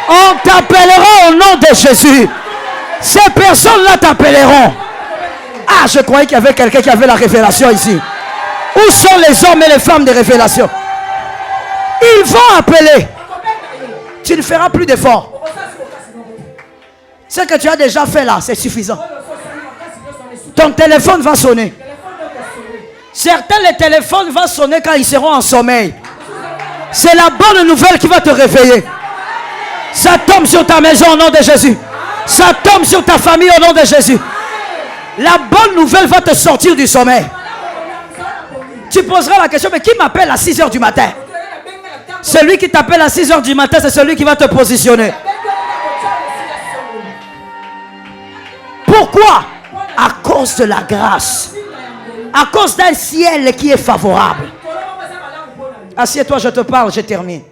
On t'appellera au nom de Jésus. Ces personnes-là t'appelleront. Ah, je croyais qu'il y avait quelqu'un qui avait la révélation ici. Où sont les hommes et les femmes de révélation? Ils vont appeler. Tu ne feras plus d'efforts. Ce que tu as déjà fait là, c'est suffisant. Ton téléphone va sonner. Certains, les téléphones vont sonner quand ils seront en sommeil. C'est la bonne nouvelle qui va te réveiller. Ça tombe sur ta maison au nom de Jésus. Ça tombe sur ta famille au nom de Jésus. La bonne nouvelle va te sortir du sommeil. Tu poseras la question, mais qui m'appelle à 6 h du matin? Celui qui t'appelle à 6 h du matin, c'est celui qui va te positionner. Pourquoi? À cause de la grâce. À cause d'un ciel qui est favorable. Assieds-toi, je te parle, je termine.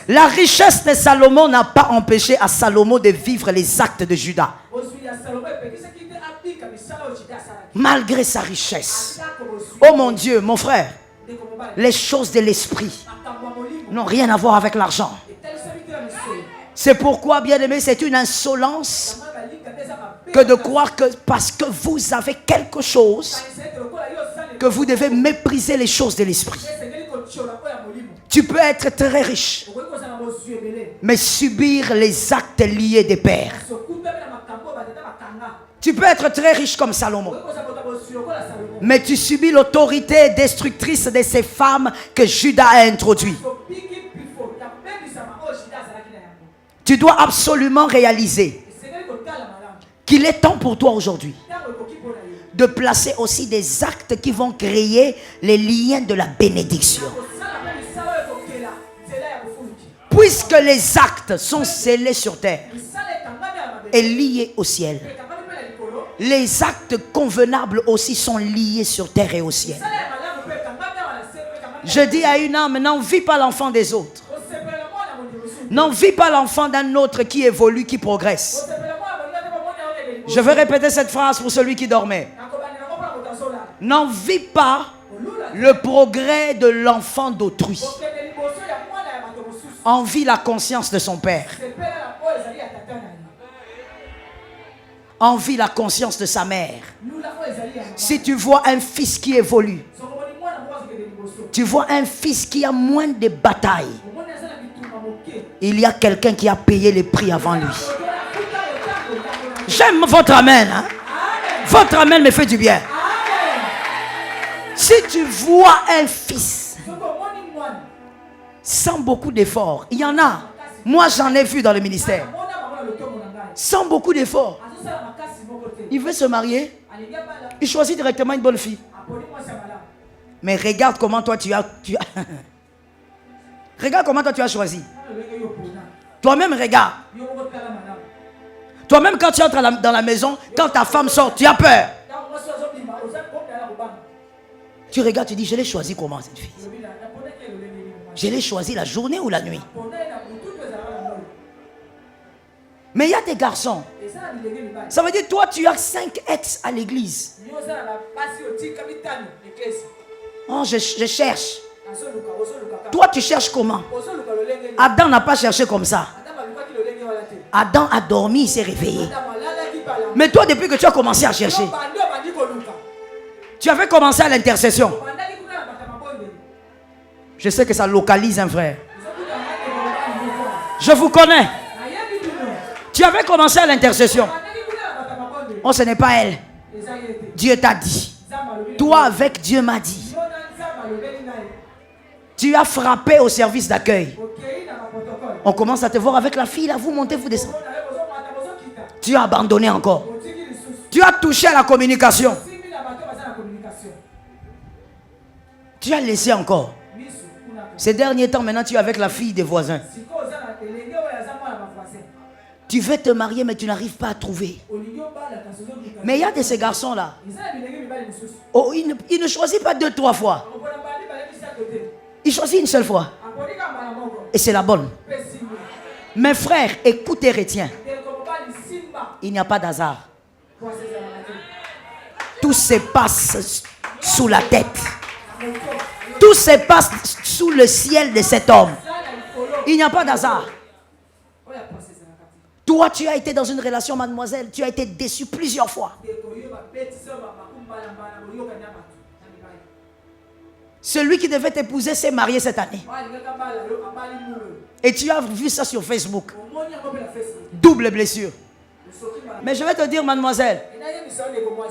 La richesse de Salomon n'a pas empêché à Salomon de vivre les actes de Judas. Malgré sa richesse. Oh mon Dieu, mon frère, les choses de l'esprit n'ont rien à voir avec l'argent. C'est pourquoi, bien aimé, c'est une insolence que de croire que parce que vous avez quelque chose, que vous devez mépriser les choses de l'esprit. Tu peux être très riche, mais subir les actes liés des pères. Tu peux être très riche comme Salomon, mais tu subis l'autorité destructrice de ces femmes que Judas a introduites. Tu dois absolument réaliser qu'il est temps pour toi aujourd'hui de placer aussi des actes qui vont créer les liens de la bénédiction. Puisque les actes sont scellés sur terre et liés au ciel, les actes convenables aussi sont liés sur terre et au ciel. Je dis à une âme, n'en vis pas l'enfant des autres. N'en vis pas l'enfant d'un autre qui évolue, qui progresse. Je vais répéter cette phrase pour celui qui dormait. N'en vis pas le progrès de l'enfant d'autrui. Envie la conscience de son père. Envie la conscience de sa mère. Si tu vois un fils qui évolue, tu vois un fils qui a moins de batailles, il y a quelqu'un qui a payé les prix avant lui. J'aime votre amen. Hein? Votre amen me fait du bien. Si tu vois un fils sans beaucoup d'efforts, il y en a. Moi, j'en ai vu dans le ministère. Sans beaucoup d'efforts. Il veut se marier. Il choisit directement une bonne fille. Mais regarde comment toi tu as regarde comment toi tu as choisi. Toi-même regarde. Toi-même quand tu entres dans la maison, quand ta femme sort, tu as peur. Tu regardes, tu dis, je l'ai choisi comment cette fille? Je l'ai choisi la journée ou la nuit? Mais il y a des garçons. Ça veut dire, toi, tu as 5 ex à l'église. Oh, je cherche. Toi, tu cherches comment? Adam n'a pas cherché comme ça. Adam a dormi, il s'est réveillé. Mais toi, depuis que tu as commencé à chercher, tu avais commencé à l'intercession. Je sais que ça localise un frère. Je vous connais. Tu avais commencé à l'intercession. Oh, ce n'est pas elle. Dieu t'a dit. Toi avec Dieu m'a dit. Tu as frappé au service d'accueil. On commence à te voir avec la fille là, vous montez, vous descendez. Tu as abandonné encore. Tu as touché à la communication. Tu as laissé encore. Ces derniers temps, maintenant, tu es avec la fille des voisins. Tu veux te marier, mais tu n'arrives pas à trouver. Mais il y a de ces garçons-là. Oh, il ne choisit pas 2-3 fois. Il choisit une seule fois. Et c'est la bonne. Mes frères, écoute et retiens. Il n'y a pas d'hasard. Tout se passe sous la tête. Tout se passe sous le ciel de cet homme. Il n'y a pas d'hasard. Toi, tu as été dans une relation, mademoiselle. Tu as été déçu plusieurs fois. Celui qui devait t'épouser s'est marié cette année. Et tu as vu ça sur Facebook. Double blessure. Mais je vais te dire, mademoiselle,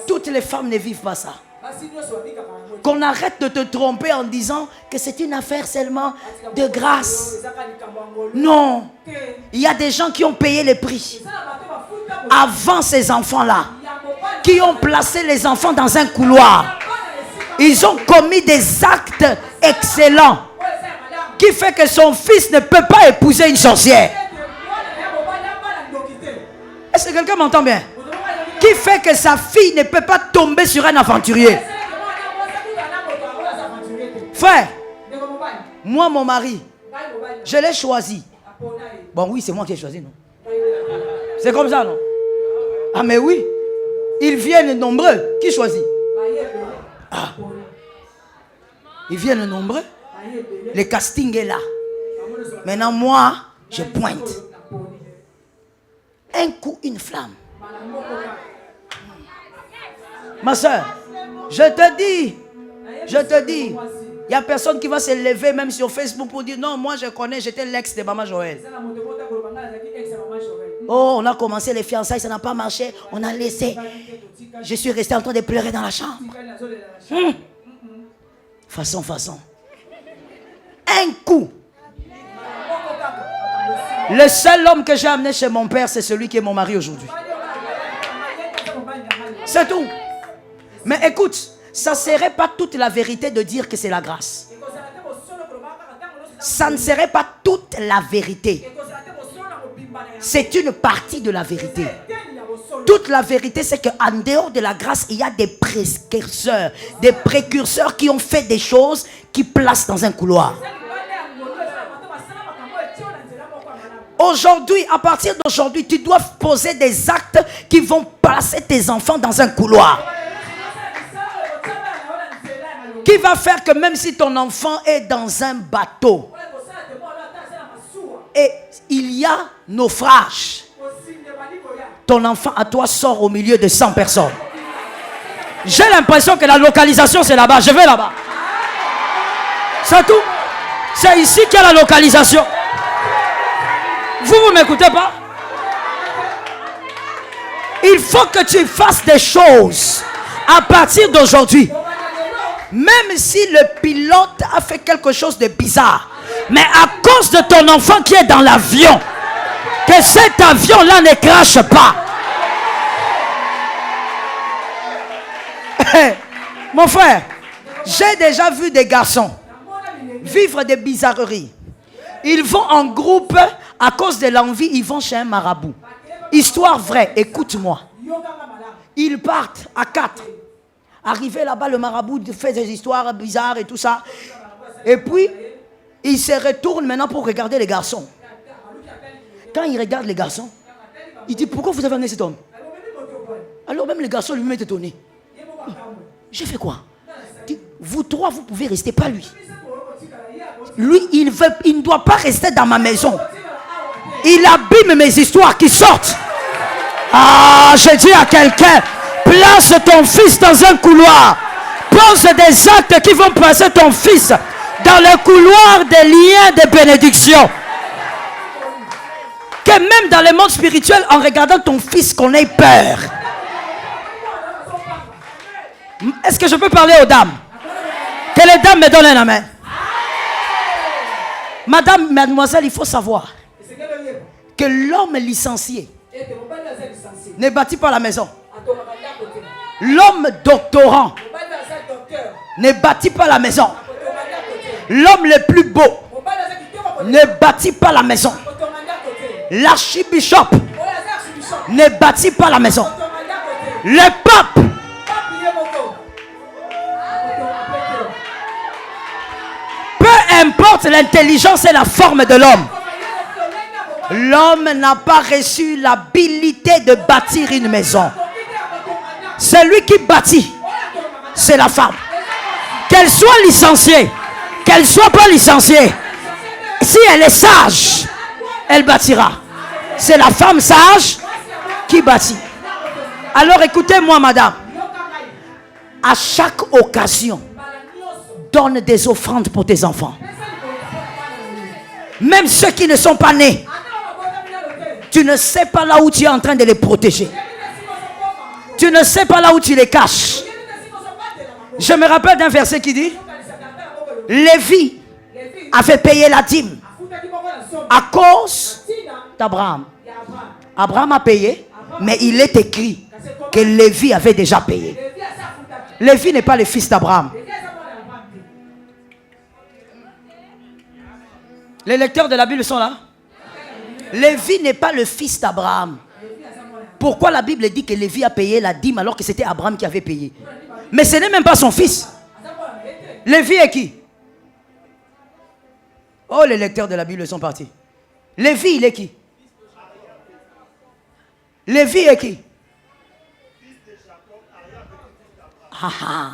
toutes les femmes ne vivent pas ça. Qu'on arrête de te tromper en disant que c'est une affaire seulement de grâce. Non. Il y a des gens qui ont payé les prix avant ces enfants-là, qui ont placé les enfants dans un couloir. Ils ont commis des actes excellents qui fait que son fils ne peut pas épouser une sorcière. Est-ce que quelqu'un m'entend bien? Qui fait que sa fille ne peut pas tomber sur un aventurier. Frère, moi mon mari, je l'ai choisi. Bon oui, c'est moi qui ai choisi, non? C'est comme ça, non? Ah mais oui, ils viennent nombreux. Qui choisit? Ah. Ils viennent nombreux. Le casting est là. Maintenant moi, je pointe. Un coup, une flamme. Ma soeur, je te dis, il n'y a personne qui va se lever même sur Facebook pour dire non, moi je connais, j'étais l'ex de Maman Joël. Oh, on a commencé les fiançailles, ça n'a pas marché, on a laissé. Je suis resté en train de pleurer dans la chambre. Façon. Un coup. Le seul homme que j'ai amené chez mon père, c'est celui qui est mon mari aujourd'hui. C'est tout. Mais écoute, ça ne serait pas toute la vérité de dire que c'est la grâce. Ça ne serait pas toute la vérité. C'est une partie de la vérité. Toute la vérité, c'est qu'en dehors de la grâce, il y a des précurseurs qui ont fait des choses qui placent dans un couloir. Aujourd'hui, à partir d'aujourd'hui, tu dois poser des actes qui vont placer tes enfants dans un couloir. Qui va faire que même si ton enfant est dans un bateau et il y a naufrage, ton enfant à toi sort au milieu de 100 personnes. J'ai l'impression que la localisation c'est là-bas. Je vais là-bas. C'est tout. C'est ici qu'il y a la localisation. Vous ne m'écoutez pas? Il faut que tu fasses des choses à partir d'aujourd'hui. Même si le pilote a fait quelque chose de bizarre, mais à cause de ton enfant qui est dans l'avion, que cet avion-là ne crache pas. Mon frère, j'ai déjà vu des garçons vivre des bizarreries. Ils vont en groupe, à cause de l'envie, ils vont chez un marabout. Histoire vraie, écoute-moi. Ils partent à 4. Arrivé là-bas, le marabout fait des histoires bizarres et tout ça. Et puis, il se retourne maintenant pour regarder les garçons. Quand il regarde les garçons, il dit, pourquoi vous avez amené cet homme? Alors même les garçons lui-même est étonné. J'ai fait quoi? Il dit, vous trois, vous pouvez rester, pas lui. Lui, il ne doit pas rester dans ma maison. Il abîme mes histoires qui sortent. Ah, je dis à quelqu'un, place ton fils dans un couloir. Pose des actes qui vont placer ton fils dans le couloir des liens de bénédiction. Que même dans le monde spirituel, en regardant ton fils, qu'on ait peur. Est-ce que je peux parler aux dames? Que les dames me donnent un amen. Madame, mademoiselle, il faut savoir que l'homme licencié ne bâtit pas la maison. L'homme doctorant ne bâtit pas la maison. L'homme le plus beau ne bâtit pas la maison. L'archibishop ne bâtit pas la maison. Le pape peu importe l'intelligence et la forme de l'homme, l'homme n'a pas reçu l'habilité de bâtir une maison. Celui qui bâtit, c'est la femme. Qu'elle soit licenciée, qu'elle soit pas licenciée, si elle est sage, elle bâtira. C'est la femme sage qui bâtit. Alors écoutez-moi, madame. À chaque occasion, donne des offrandes pour tes enfants. Même ceux qui ne sont pas nés. Tu ne sais pas là où tu es en train de les protéger. Tu ne sais pas là où tu les caches. Je me rappelle d'un verset qui dit Lévi a fait payer la dîme à cause d'Abraham. Abraham a payé, mais il est écrit que Lévi avait déjà payé. Lévi n'est pas le fils d'Abraham. Les lecteurs de la Bible sont là. Lévi n'est pas le fils d'Abraham. Pourquoi la Bible dit que Lévi a payé la dîme alors que c'était Abraham qui avait payé? Mais ce n'est même pas son fils. Lévi est qui? Oh, les lecteurs de la Bible sont partis. Lévi, il est qui? Lévi est qui? Ah ah.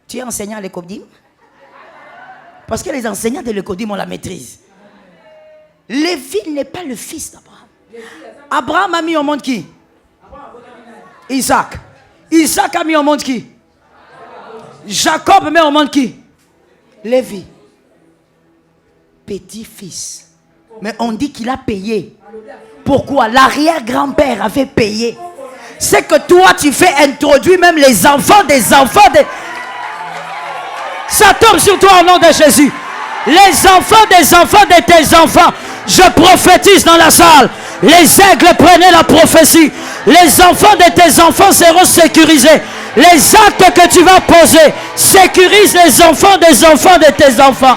Tu es enseignant à l'Ecodim? Parce que les enseignants de l'Ecodim ont la maîtrise. Lévi n'est pas le fils d'Abraham. Abraham a mis au monde qui? Isaac. Isaac a mis au monde qui? Jacob met au monde qui? Lévi. Petit-fils. Mais on dit qu'il a payé. Pourquoi? L'arrière-grand-père avait payé. C'est que toi tu fais introduire même les enfants des enfants de... Ça tombe sur toi au nom de Jésus. Les enfants des enfants de tes enfants. Je prophétise dans la salle. Les aigles prenaient la prophétie. Les enfants de tes enfants seront sécurisés. Les actes que tu vas poser sécurisent les enfants des enfants de tes enfants.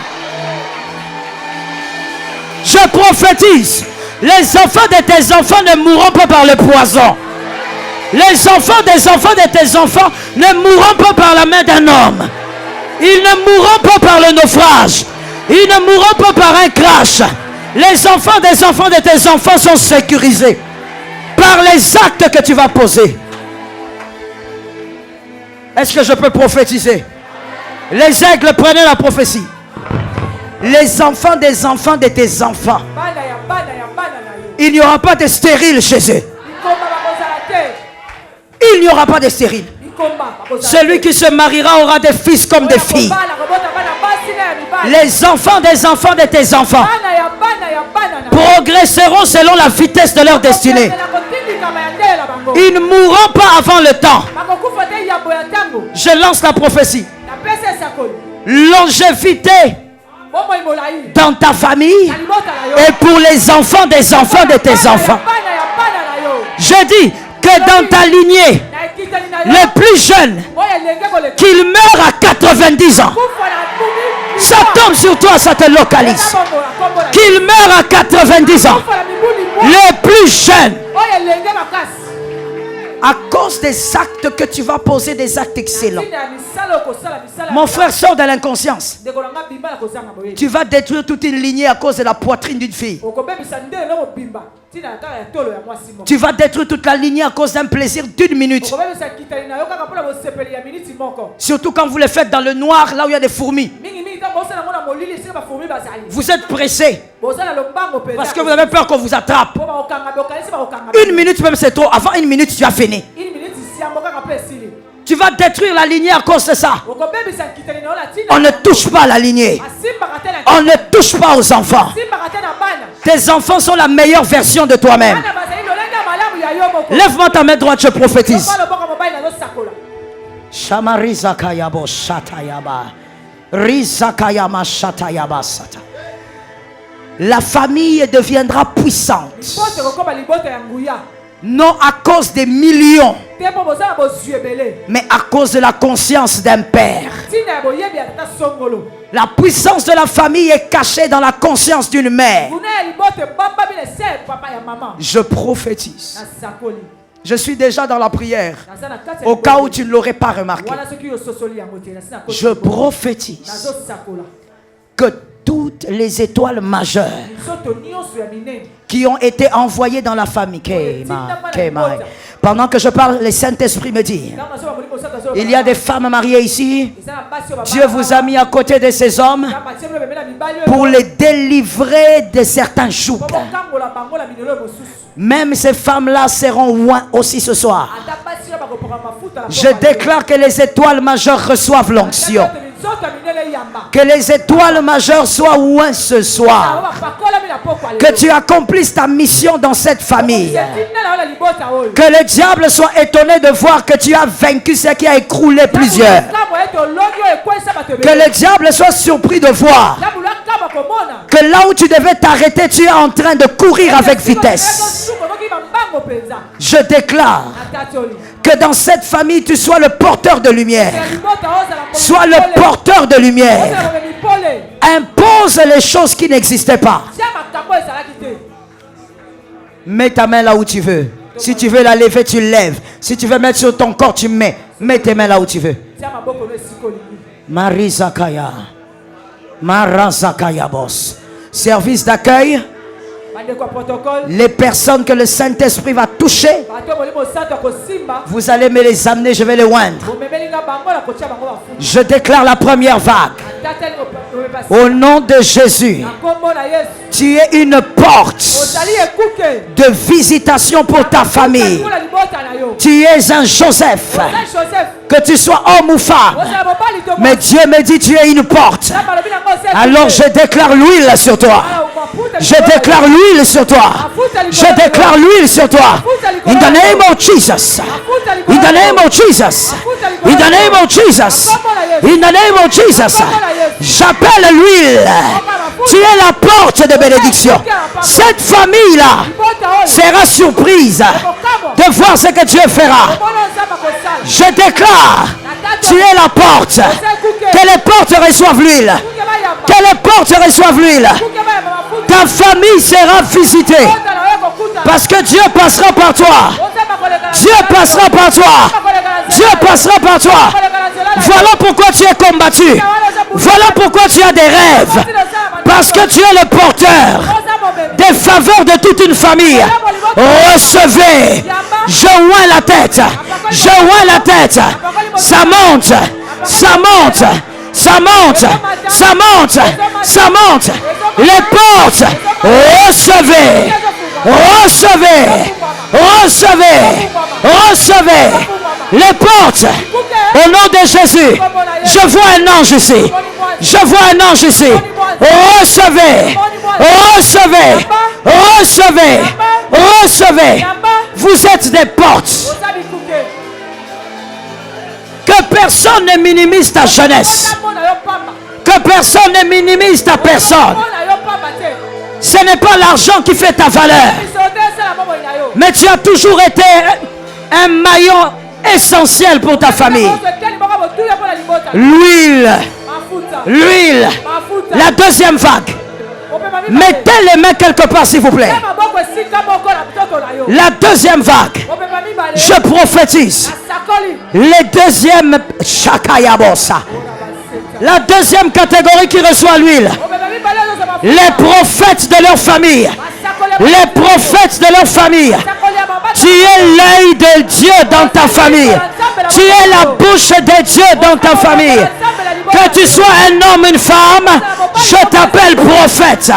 Je prophétise. Les enfants de tes enfants ne mourront pas par le poison. Les enfants des enfants de tes enfants ne mourront pas par la main d'un homme. Ils ne mourront pas par le naufrage. Ils ne mourront pas par un crash. Les enfants des enfants de tes enfants sont sécurisés par les actes que tu vas poser. Est-ce que je peux prophétiser? Les aigles prenaient la prophétie. Les enfants de tes enfants. Il n'y aura pas de stérile chez eux. Il n'y aura pas de stérile. Celui qui se mariera aura des fils comme des filles. Les enfants de tes enfants progresseront selon la vitesse de leur destinée. Ils ne mourront pas avant le temps. Je lance la prophétie. Longévité dans ta famille et pour les enfants de tes enfants. Je dis que dans ta lignée, le plus jeune, qu'il meure à 90 ans. Ça tombe sur toi, ça te localise. Qu'il meure à 90 ans. Le plus jeune. À cause des actes que tu vas poser, des actes excellents. Mon frère sort de l'inconscience. Tu vas détruire toute une lignée à cause de la poitrine d'une fille. Tu vas détruire toute la lignée à cause d'un plaisir d'une minute. Surtout quand vous le faites dans le noir, là où il y a des fourmis. Vous êtes pressé parce que vous avez peur qu'on vous attrape. Une minute même c'est trop. Avant une minute tu as fini. Tu vas détruire la lignée à cause de ça. On ne touche pas à la lignée. On ne touche pas aux enfants. Tes enfants sont la meilleure version de toi-même. Lève-moi ta main droite, je prophétise. Shamarizakayabo Shatayaba. Rizakayama Shatayaba Sata. La famille deviendra puissante. Non à cause des millions, mais à cause de la conscience d'un père. La puissance de la famille est cachée dans la conscience d'une mère. Je prophétise. Je suis déjà dans la prière. Au cas où tu ne l'aurais pas remarqué. Je prophétise que toutes les étoiles majeures qui ont été envoyées dans la famille, pendant que je parle, le Saint-Esprit me dit, il y a des femmes mariées ici. Dieu vous a mis à côté de ces hommes pour les délivrer de certains jougs. Même ces femmes-là seront loin aussi ce soir. Je déclare que les étoiles majeures reçoivent l'onction. Que les étoiles majeures soient loin ce soir. Que tu accomplisses ta mission dans cette famille. Que le diable soit étonné de voir que tu as vaincu ce qui a écroulé plusieurs. Que le diable soit surpris de voir que là où tu devais t'arrêter, tu es en train de courir avec vitesse. Je déclare que dans cette famille, tu sois le porteur de lumière. Sois le porteur de lumière. Impose les choses qui n'existaient pas. Mets ta main là où tu veux. Si tu veux la lever, tu lèves. Si tu veux mettre sur ton corps, tu mets. Mets tes mains là où tu veux. Marizakaya. Marazakaya boss. Service d'accueil. Les personnes que le Saint-Esprit va toucher, vous allez me les amener, je vais les oindre. Je déclare la première vague. Au nom de Jésus, tu es une porte de visitation pour ta famille. Tu es un Joseph. Que tu sois homme ou femme. Mais Dieu me dit tu es une porte. Alors je déclare l'huile sur toi. Je déclare l'huile sur toi. Je déclare l'huile sur toi. In the name of Jesus. In the name of Jesus. In the name of Jesus. In the name of Jesus. J'appelle l'huile. Tu es la porte de bénédiction. Cette famille-là sera surprise de voir ce que Dieu fera. Je déclare, tu es la porte. Que les portes reçoivent l'huile. Que les portes reçoivent l'huile. Ta famille sera visitée. Parce que Dieu passera par toi. Dieu passera par toi. Dieu passera par toi. Voilà pourquoi tu es combattu. Voilà pourquoi tu as des rêves. Parce que tu es le porteur des faveurs de toute une famille. Recevez. Je oins la tête. Je oins la tête. Ça monte. Ça monte. Ça monte. Ça monte. Ça monte. Les portes. Recevez. Recevez. Recevez. Recevez. Les portes. Au nom de Jésus. Je vois un ange ici. Je vois un ange ici. Recevez. Recevez. Recevez. Recevez. Vous êtes des portes. Que personne ne minimise ta jeunesse. Que personne ne minimise ta personne. Ce n'est pas l'argent qui fait ta valeur. Mais tu as toujours été un maillon essentiel pour ta famille. L'huile. L'huile. La deuxième vague. Mettez les mains quelque part s'il vous plaît. La deuxième vague. Je prophétise. Les deuxièmes Shakayabosa. La deuxième catégorie qui reçoit l'huile. Les prophètes de leur famille. Les prophètes de leur famille. Tu es l'œil de Dieu dans ta famille. Tu es la bouche de Dieu dans ta famille. Que tu sois un homme, une femme, je t'appelle prophète.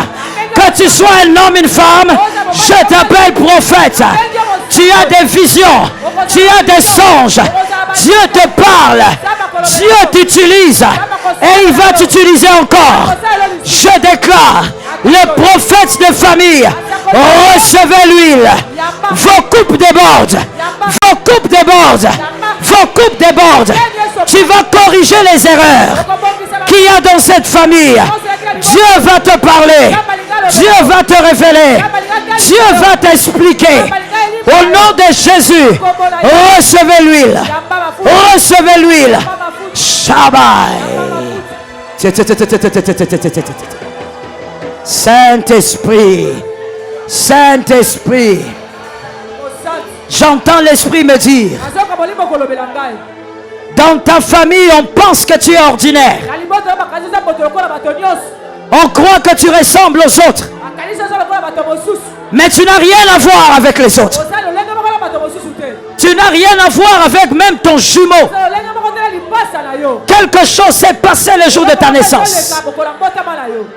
Que tu sois un homme, une femme, je t'appelle prophète. Tu as des visions, tu as des songes. Dieu te parle, Dieu t'utilise et il va t'utiliser encore. Je déclare, les prophètes de famille, recevez l'huile. Vos coupes débordent, vos coupes débordent, vos coupes débordent. Tu vas corriger les erreurs qu'il y a dans cette famille. Dieu va te parler, Dieu va te révéler, Dieu va t'expliquer. Au nom de Jésus, recevez l'huile. Recevez l'huile. Shabbat. Saint-Esprit. Saint-Esprit. J'entends l'Esprit me dire, dans ta famille, on pense que tu es ordinaire. On croit que tu ressembles aux autres. Mais tu n'as rien à voir avec les autres. Tu n'as rien à voir avec même ton jumeau. Quelque chose s'est passé le jour de ta naissance.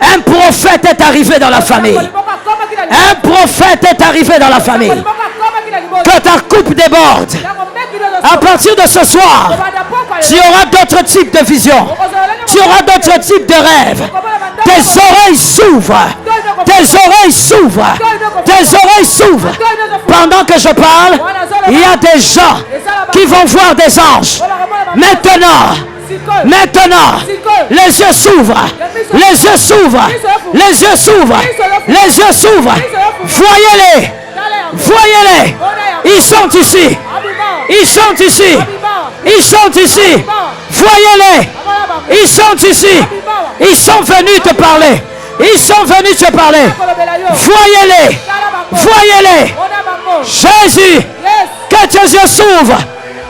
Un prophète est arrivé dans la famille. Un prophète est arrivé dans la famille. Que ta coupe déborde. À partir de ce soir, tu auras d'autres types de visions. Tu auras d'autres types de rêves. Tes oreilles s'ouvrent. Tes oreilles s'ouvrent. Tes oreilles s'ouvrent. Pendant que je parle, il y a des gens qui vont voir des anges. Maintenant, Maintenant, les yeux s'ouvrent. Les yeux s'ouvrent. Les yeux s'ouvrent. Les yeux s'ouvrent. Voyez-les. Voyez-les. Ils sont ici. Ils sont ici. Ils sont ici. Voyez-les. Ils sont ici. Ils sont venus te parler. Ils sont venus te parler. Voyez-les. Voyez-les. Jésus, que tes yeux s'ouvrent.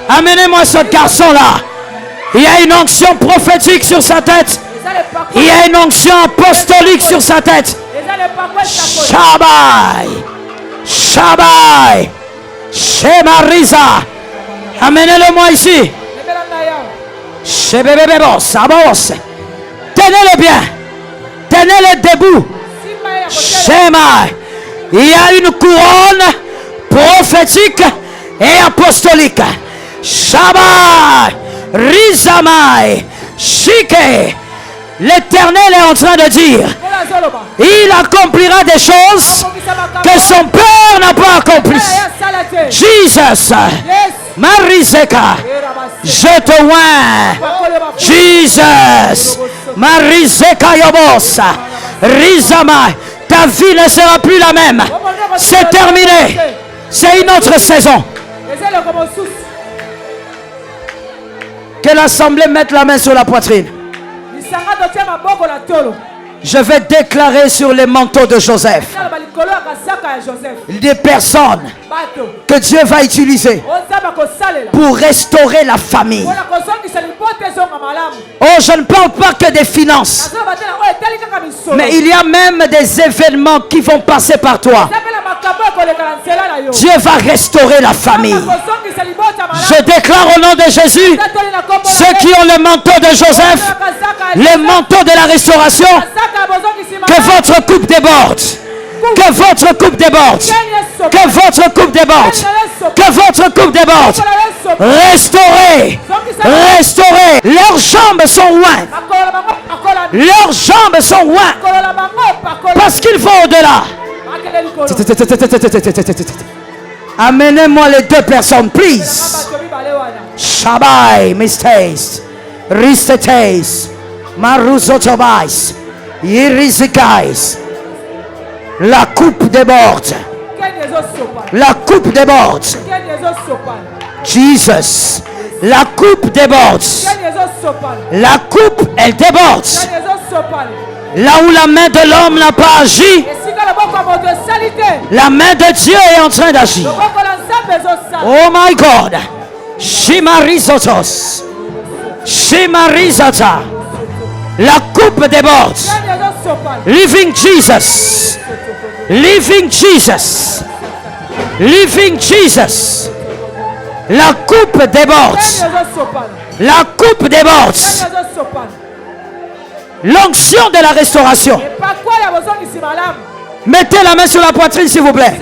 Amenez-moi ce garçon-là. Il y a une onction prophétique sur sa tête. Il y a une onction apostolique sur sa tête. Shabai. Shabai. Shemariza. Amenez-le-moi ici. Shebebebos. Abos. Tenez-le bien. Tenez-le debout. Shemai. Il y a une couronne prophétique et apostolique. Shabai. Rizamai. Shike. L'Éternel est en train de dire, il accomplira des choses que son Père n'a pas accomplies. Jesus, Mariseka, je te oins. Jesus, Mariseka Yobos, Rizama, ta vie ne sera plus la même. C'est terminé. C'est une autre saison. Que l'assemblée mette la main sur la poitrine. Je vais déclarer sur les manteaux de Joseph des personnes que Dieu va utiliser pour restaurer la famille. Oh, je ne parle pas que des finances, mais il y a même des événements qui vont passer par toi. Dieu va restaurer la famille. Je déclare au nom de Jésus, ceux qui ont le manteau de Joseph, le manteau de la restauration, que votre coupe déborde. Que votre coupe déborde. Que votre coupe déborde. Que votre coupe déborde. Restaurez. Restaurez. Leurs jambes sont loin. Leurs jambes sont loin. Parce qu'ils vont au-delà. Amenez-moi les deux personnes, please. Shabai, Mistes, Ristetes, Maruzotobais, Irizikais. La coupe déborde. La coupe déborde. Jesus. La coupe déborde. La coupe, elle déborde. Là où la main de l'homme n'a pas agi, la main de Dieu est en train d'agir. Oh my God. Shimarizotos. Shimarizata. La coupe déborde. Living Jesus. Living Jesus. Living Jesus. La coupe déborde. La coupe déborde. L'onction de la restauration. Mettez la main sur la poitrine, s'il vous plaît.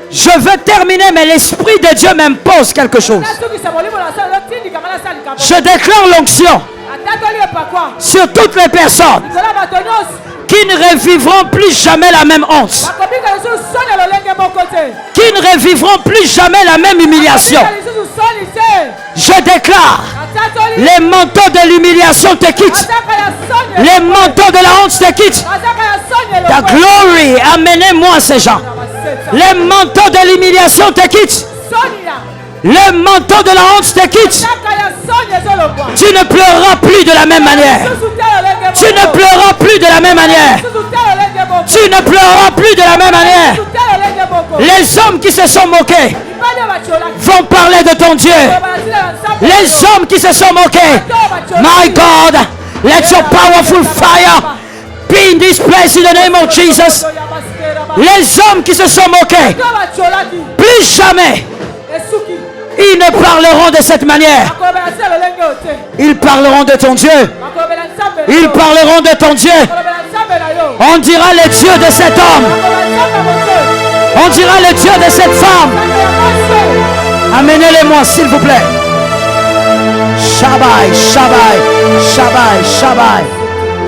Je veux terminer, mais l'Esprit de Dieu m'impose quelque chose. Je déclare l'onction sur toutes les personnes qui ne revivront plus jamais la même honte, qui ne revivront plus jamais la même humiliation. Je déclare, les manteaux de l'humiliation te quittent, les manteaux de la honte te quittent. Ta glory, amenez-moi ces gens. Les manteaux de l'humiliation te quittent. Le manteau de la honte te quitte. Tu ne pleureras plus de la même manière. Tu ne pleureras plus de la même manière. Tu ne pleureras plus de la même manière. Les hommes qui se sont moqués vont parler de ton Dieu. Les hommes qui se sont moqués, my God, let your powerful fire be in this place in the name of Jesus. Les hommes qui se sont moqués, plus jamais ils ne parleront de cette manière. Ils parleront de ton Dieu. Ils parleront de ton Dieu. On dira le Dieu de cet homme. On dira le Dieu de cette femme. Amenez-les-moi, s'il vous plaît. Shabai, Shabai, Shabai, Shabai,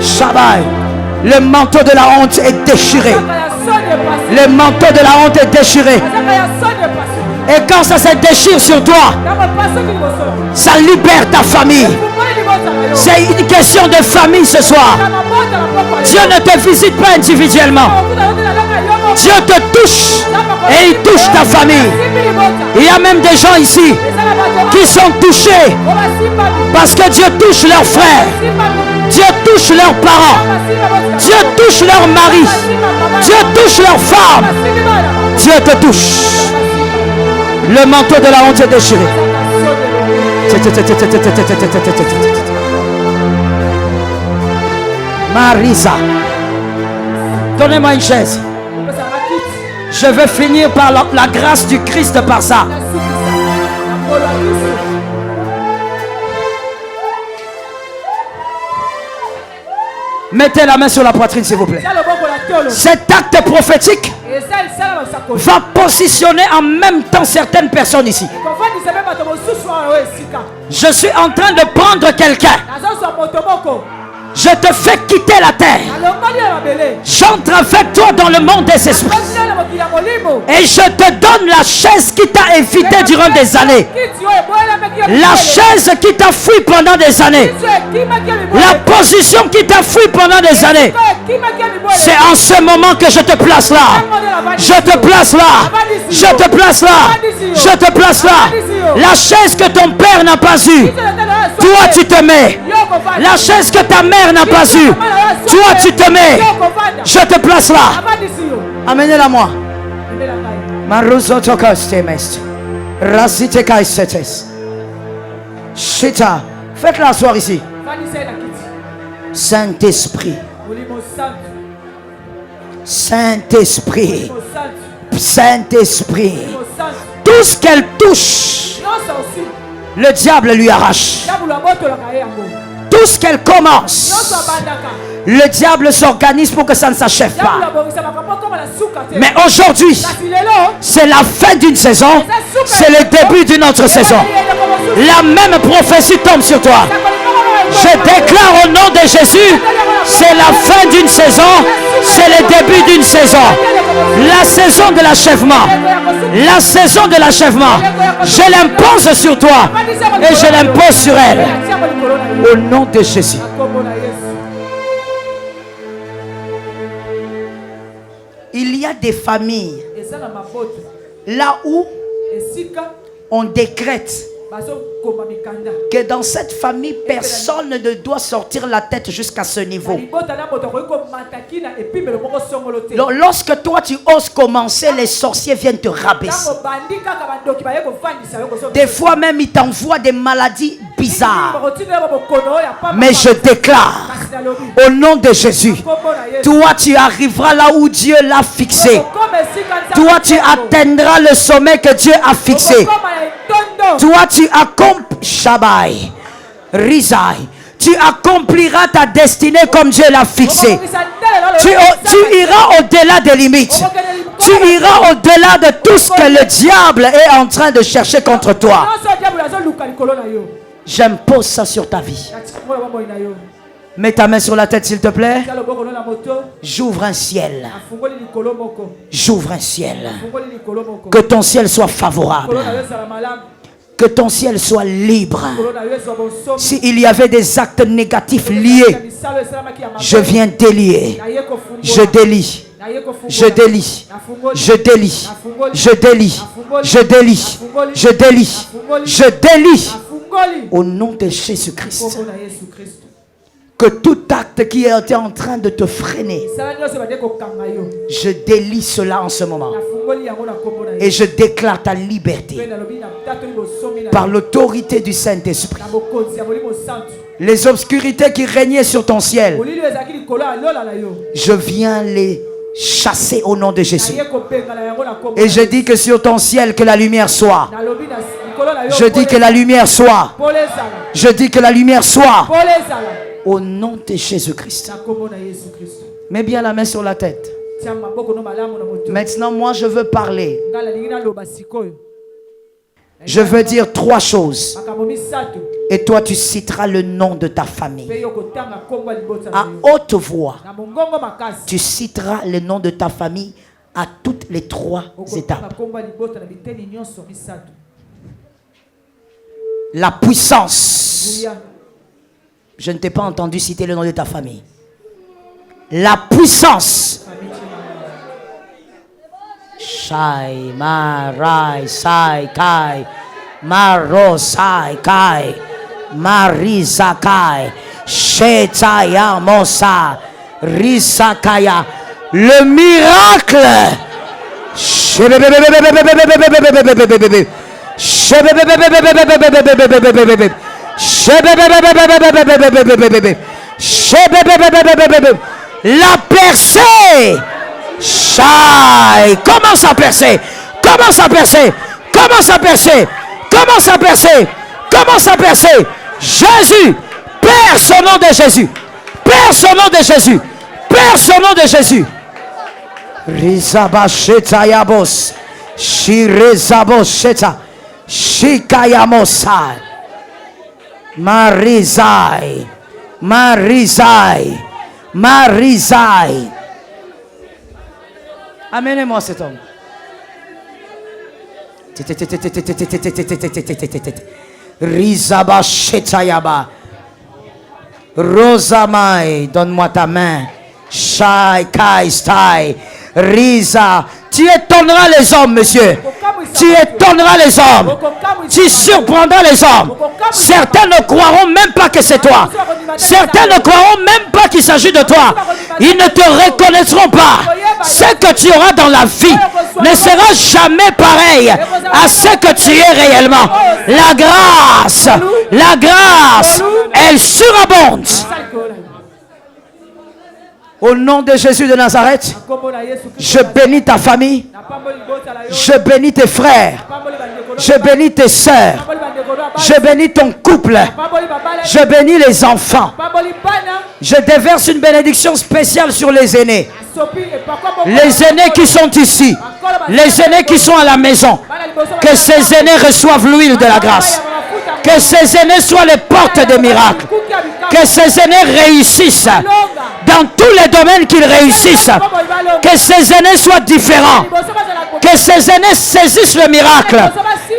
Shabai. Le manteau de la honte est déchiré. Le manteau de la honte est déchiré. Et quand ça se déchire sur toi, ça libère ta famille. C'est une question de famille ce soir. Dieu ne te visite pas individuellement. Dieu te touche et il touche ta famille. Il y a même des gens ici qui sont touchés parce que Dieu touche leurs frères, Dieu touche leurs parents, Dieu touche leur mari, Dieu touche leurs femmes. Dieu te touche. Le manteau de la honte est déchiré. Marisa, donnez-moi une chaise. Je veux finir par la grâce du Christ par ça. Mettez la main sur la poitrine s'il vous plaît. Cet acte prophétique va positionner en même temps certaines personnes ici. Je suis en train de prendre quelqu'un. Je te fais quitter la terre. J'entre avec toi dans le monde des esprits. Et je te donne la chaise qui t'a évité durant des années. La chaise qui t'a fui pendant des années. La position qui t'a fui pendant des années. C'est en ce moment que je te place là. Je te place là. Je te place là. Je te place là. La chaise que ton père n'a pas eue, toi tu te mets. La chaise que ta mère n'a pas eue, toi tu te mets. Je te place là. Amenez-la moi. Chita, faites-la asseoir ici. Saint-Esprit, Saint-Esprit, Saint-Esprit, tout ce qu'elle touche, le diable lui arrache. Tout ce qu'elle commence, le diable s'organise pour que ça ne s'achève pas. Mais aujourd'hui, c'est la fin d'une saison, c'est le début d'une autre saison. La même prophétie tombe sur toi. Je déclare au nom de Jésus, c'est la fin d'une saison, c'est le début d'une saison. La saison de l'achèvement. La saison de l'achèvement. Je l'impose sur toi et je l'impose sur elle. Au nom de Jésus. Il y a des familles là où on décrète que dans cette famille, personne ne doit sortir la tête jusqu'à ce niveau. Lorsque toi tu oses commencer, les sorciers viennent te rabaisser. Des fois même, ils t'envoient des maladies bizarres. Mais je déclare, au nom de Jésus, toi tu arriveras là où Dieu l'a fixé. Toi tu atteindras le sommet que Dieu a fixé. Toi tu Shabai, Rizai, tu accompliras ta destinée comme Dieu l'a fixé. Tu iras au-delà des limites. Tu iras au-delà de tout ce que le diable est en train de chercher contre toi. J'impose ça sur ta vie. Mets ta main sur la tête s'il te plaît. J'ouvre un ciel. J'ouvre un ciel. Que ton ciel soit favorable. Que ton ciel soit libre. S'il y avait des actes négatifs liés, je viens délier. Je délie. Je délie. Je délie. Je délie. Je délie. Je délie. Je délie. Au nom de Jésus-Christ. Que tout acte qui était en train de te freiner, je délie cela en ce moment. Et je déclare ta liberté par l'autorité du Saint-Esprit. Les obscurités qui régnaient sur ton ciel, je viens les chasser au nom de Jésus. Et je dis que sur ton ciel, que la lumière soit. Je dis que la lumière soit. Je dis que la lumière soit. Au nom de Jésus-Christ. Mets bien la main sur la tête. Maintenant, moi, je veux parler. Je veux dire 3 choses. Et toi, tu citeras le nom de ta famille. À haute voix, tu citeras le nom de ta famille à toutes les 3 étapes. La puissance. Je ne t'ai pas entendu citer le nom de ta famille. La puissance. Shai, Marai, Sai, Kai, Maro, Sai, Kai, Marisa, Kai, Shetaya, Mosa, Risakaya. Le miracle. La percée. Chai. Commence à percer. Commence à percer. Commence à percer. Commence à percer. Commence à percer. Jésus. Perce au nom de Jésus. Perce au nom de Jésus. Perce au nom de Jésus. Rizabasheta yabos. Shirezabosheta. Shikayamosai. Marizai. Marizai. Marizai. Amenez-moi cet homme. Rizabasheta yaba. Rosamai, donne-moi ta main. Shai, Kai, Stai, Risa. Tu étonneras les hommes, monsieur. Tu étonneras les hommes. Tu surprendras les hommes. Certains ne croiront même pas que c'est toi. Certains ne croiront même pas qu'il s'agit de toi. Ils ne te reconnaîtront pas. Ce que tu auras dans la vie ne sera jamais pareil à ce que tu es réellement. La grâce, elle surabonde. Au nom de Jésus de Nazareth, je bénis ta famille, je bénis tes frères, je bénis tes sœurs, je bénis ton couple, je bénis les enfants. Je déverse une bénédiction spéciale sur les aînés. Les aînés qui sont ici, les aînés qui sont à la maison, que ces aînés reçoivent l'huile de la grâce. Que ces aînés soient les portes des miracles. Que ces aînés réussissent dans tous les domaines qu'ils réussissent. Que ces aînés soient différents. Que ces aînés saisissent le miracle.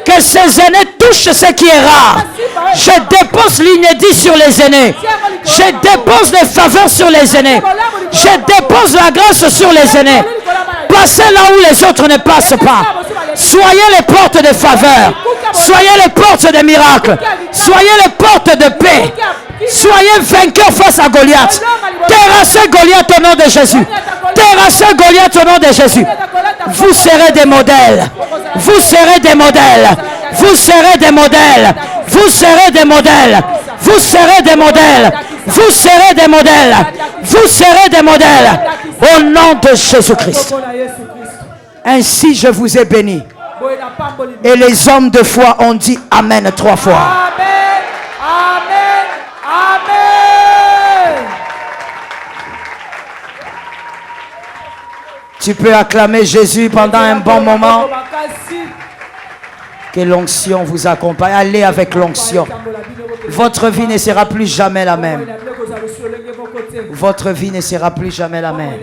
Que ces aînés touchent ce qui est rare. Je dépose l'inédit sur les aînés. Je dépose les faveurs sur les aînés. Je dépose la grâce sur les aînés. Passez là où les autres ne passent pas. Soyez les portes de faveur. Soyez les portes de miracles. Soyez les portes de paix. Soyez vainqueurs face à Goliath. Terrassez Goliath au nom de Jésus. Terrassez Goliath au nom de Jésus. Vous serez des modèles. Vous serez des modèles. Vous serez des modèles. Vous serez des modèles. Vous serez des modèles. Vous serez des modèles. Vous serez des modèles. Au nom de Jésus-Christ. Ainsi je vous ai béni. Et les hommes de foi ont dit Amen 3 fois. Amen. Amen. Amen. Tu peux acclamer Jésus pendant un bon moment. Que l'onction vous accompagne. Allez avec l'onction. Votre vie ne sera plus jamais la même. Votre vie ne sera plus jamais la même.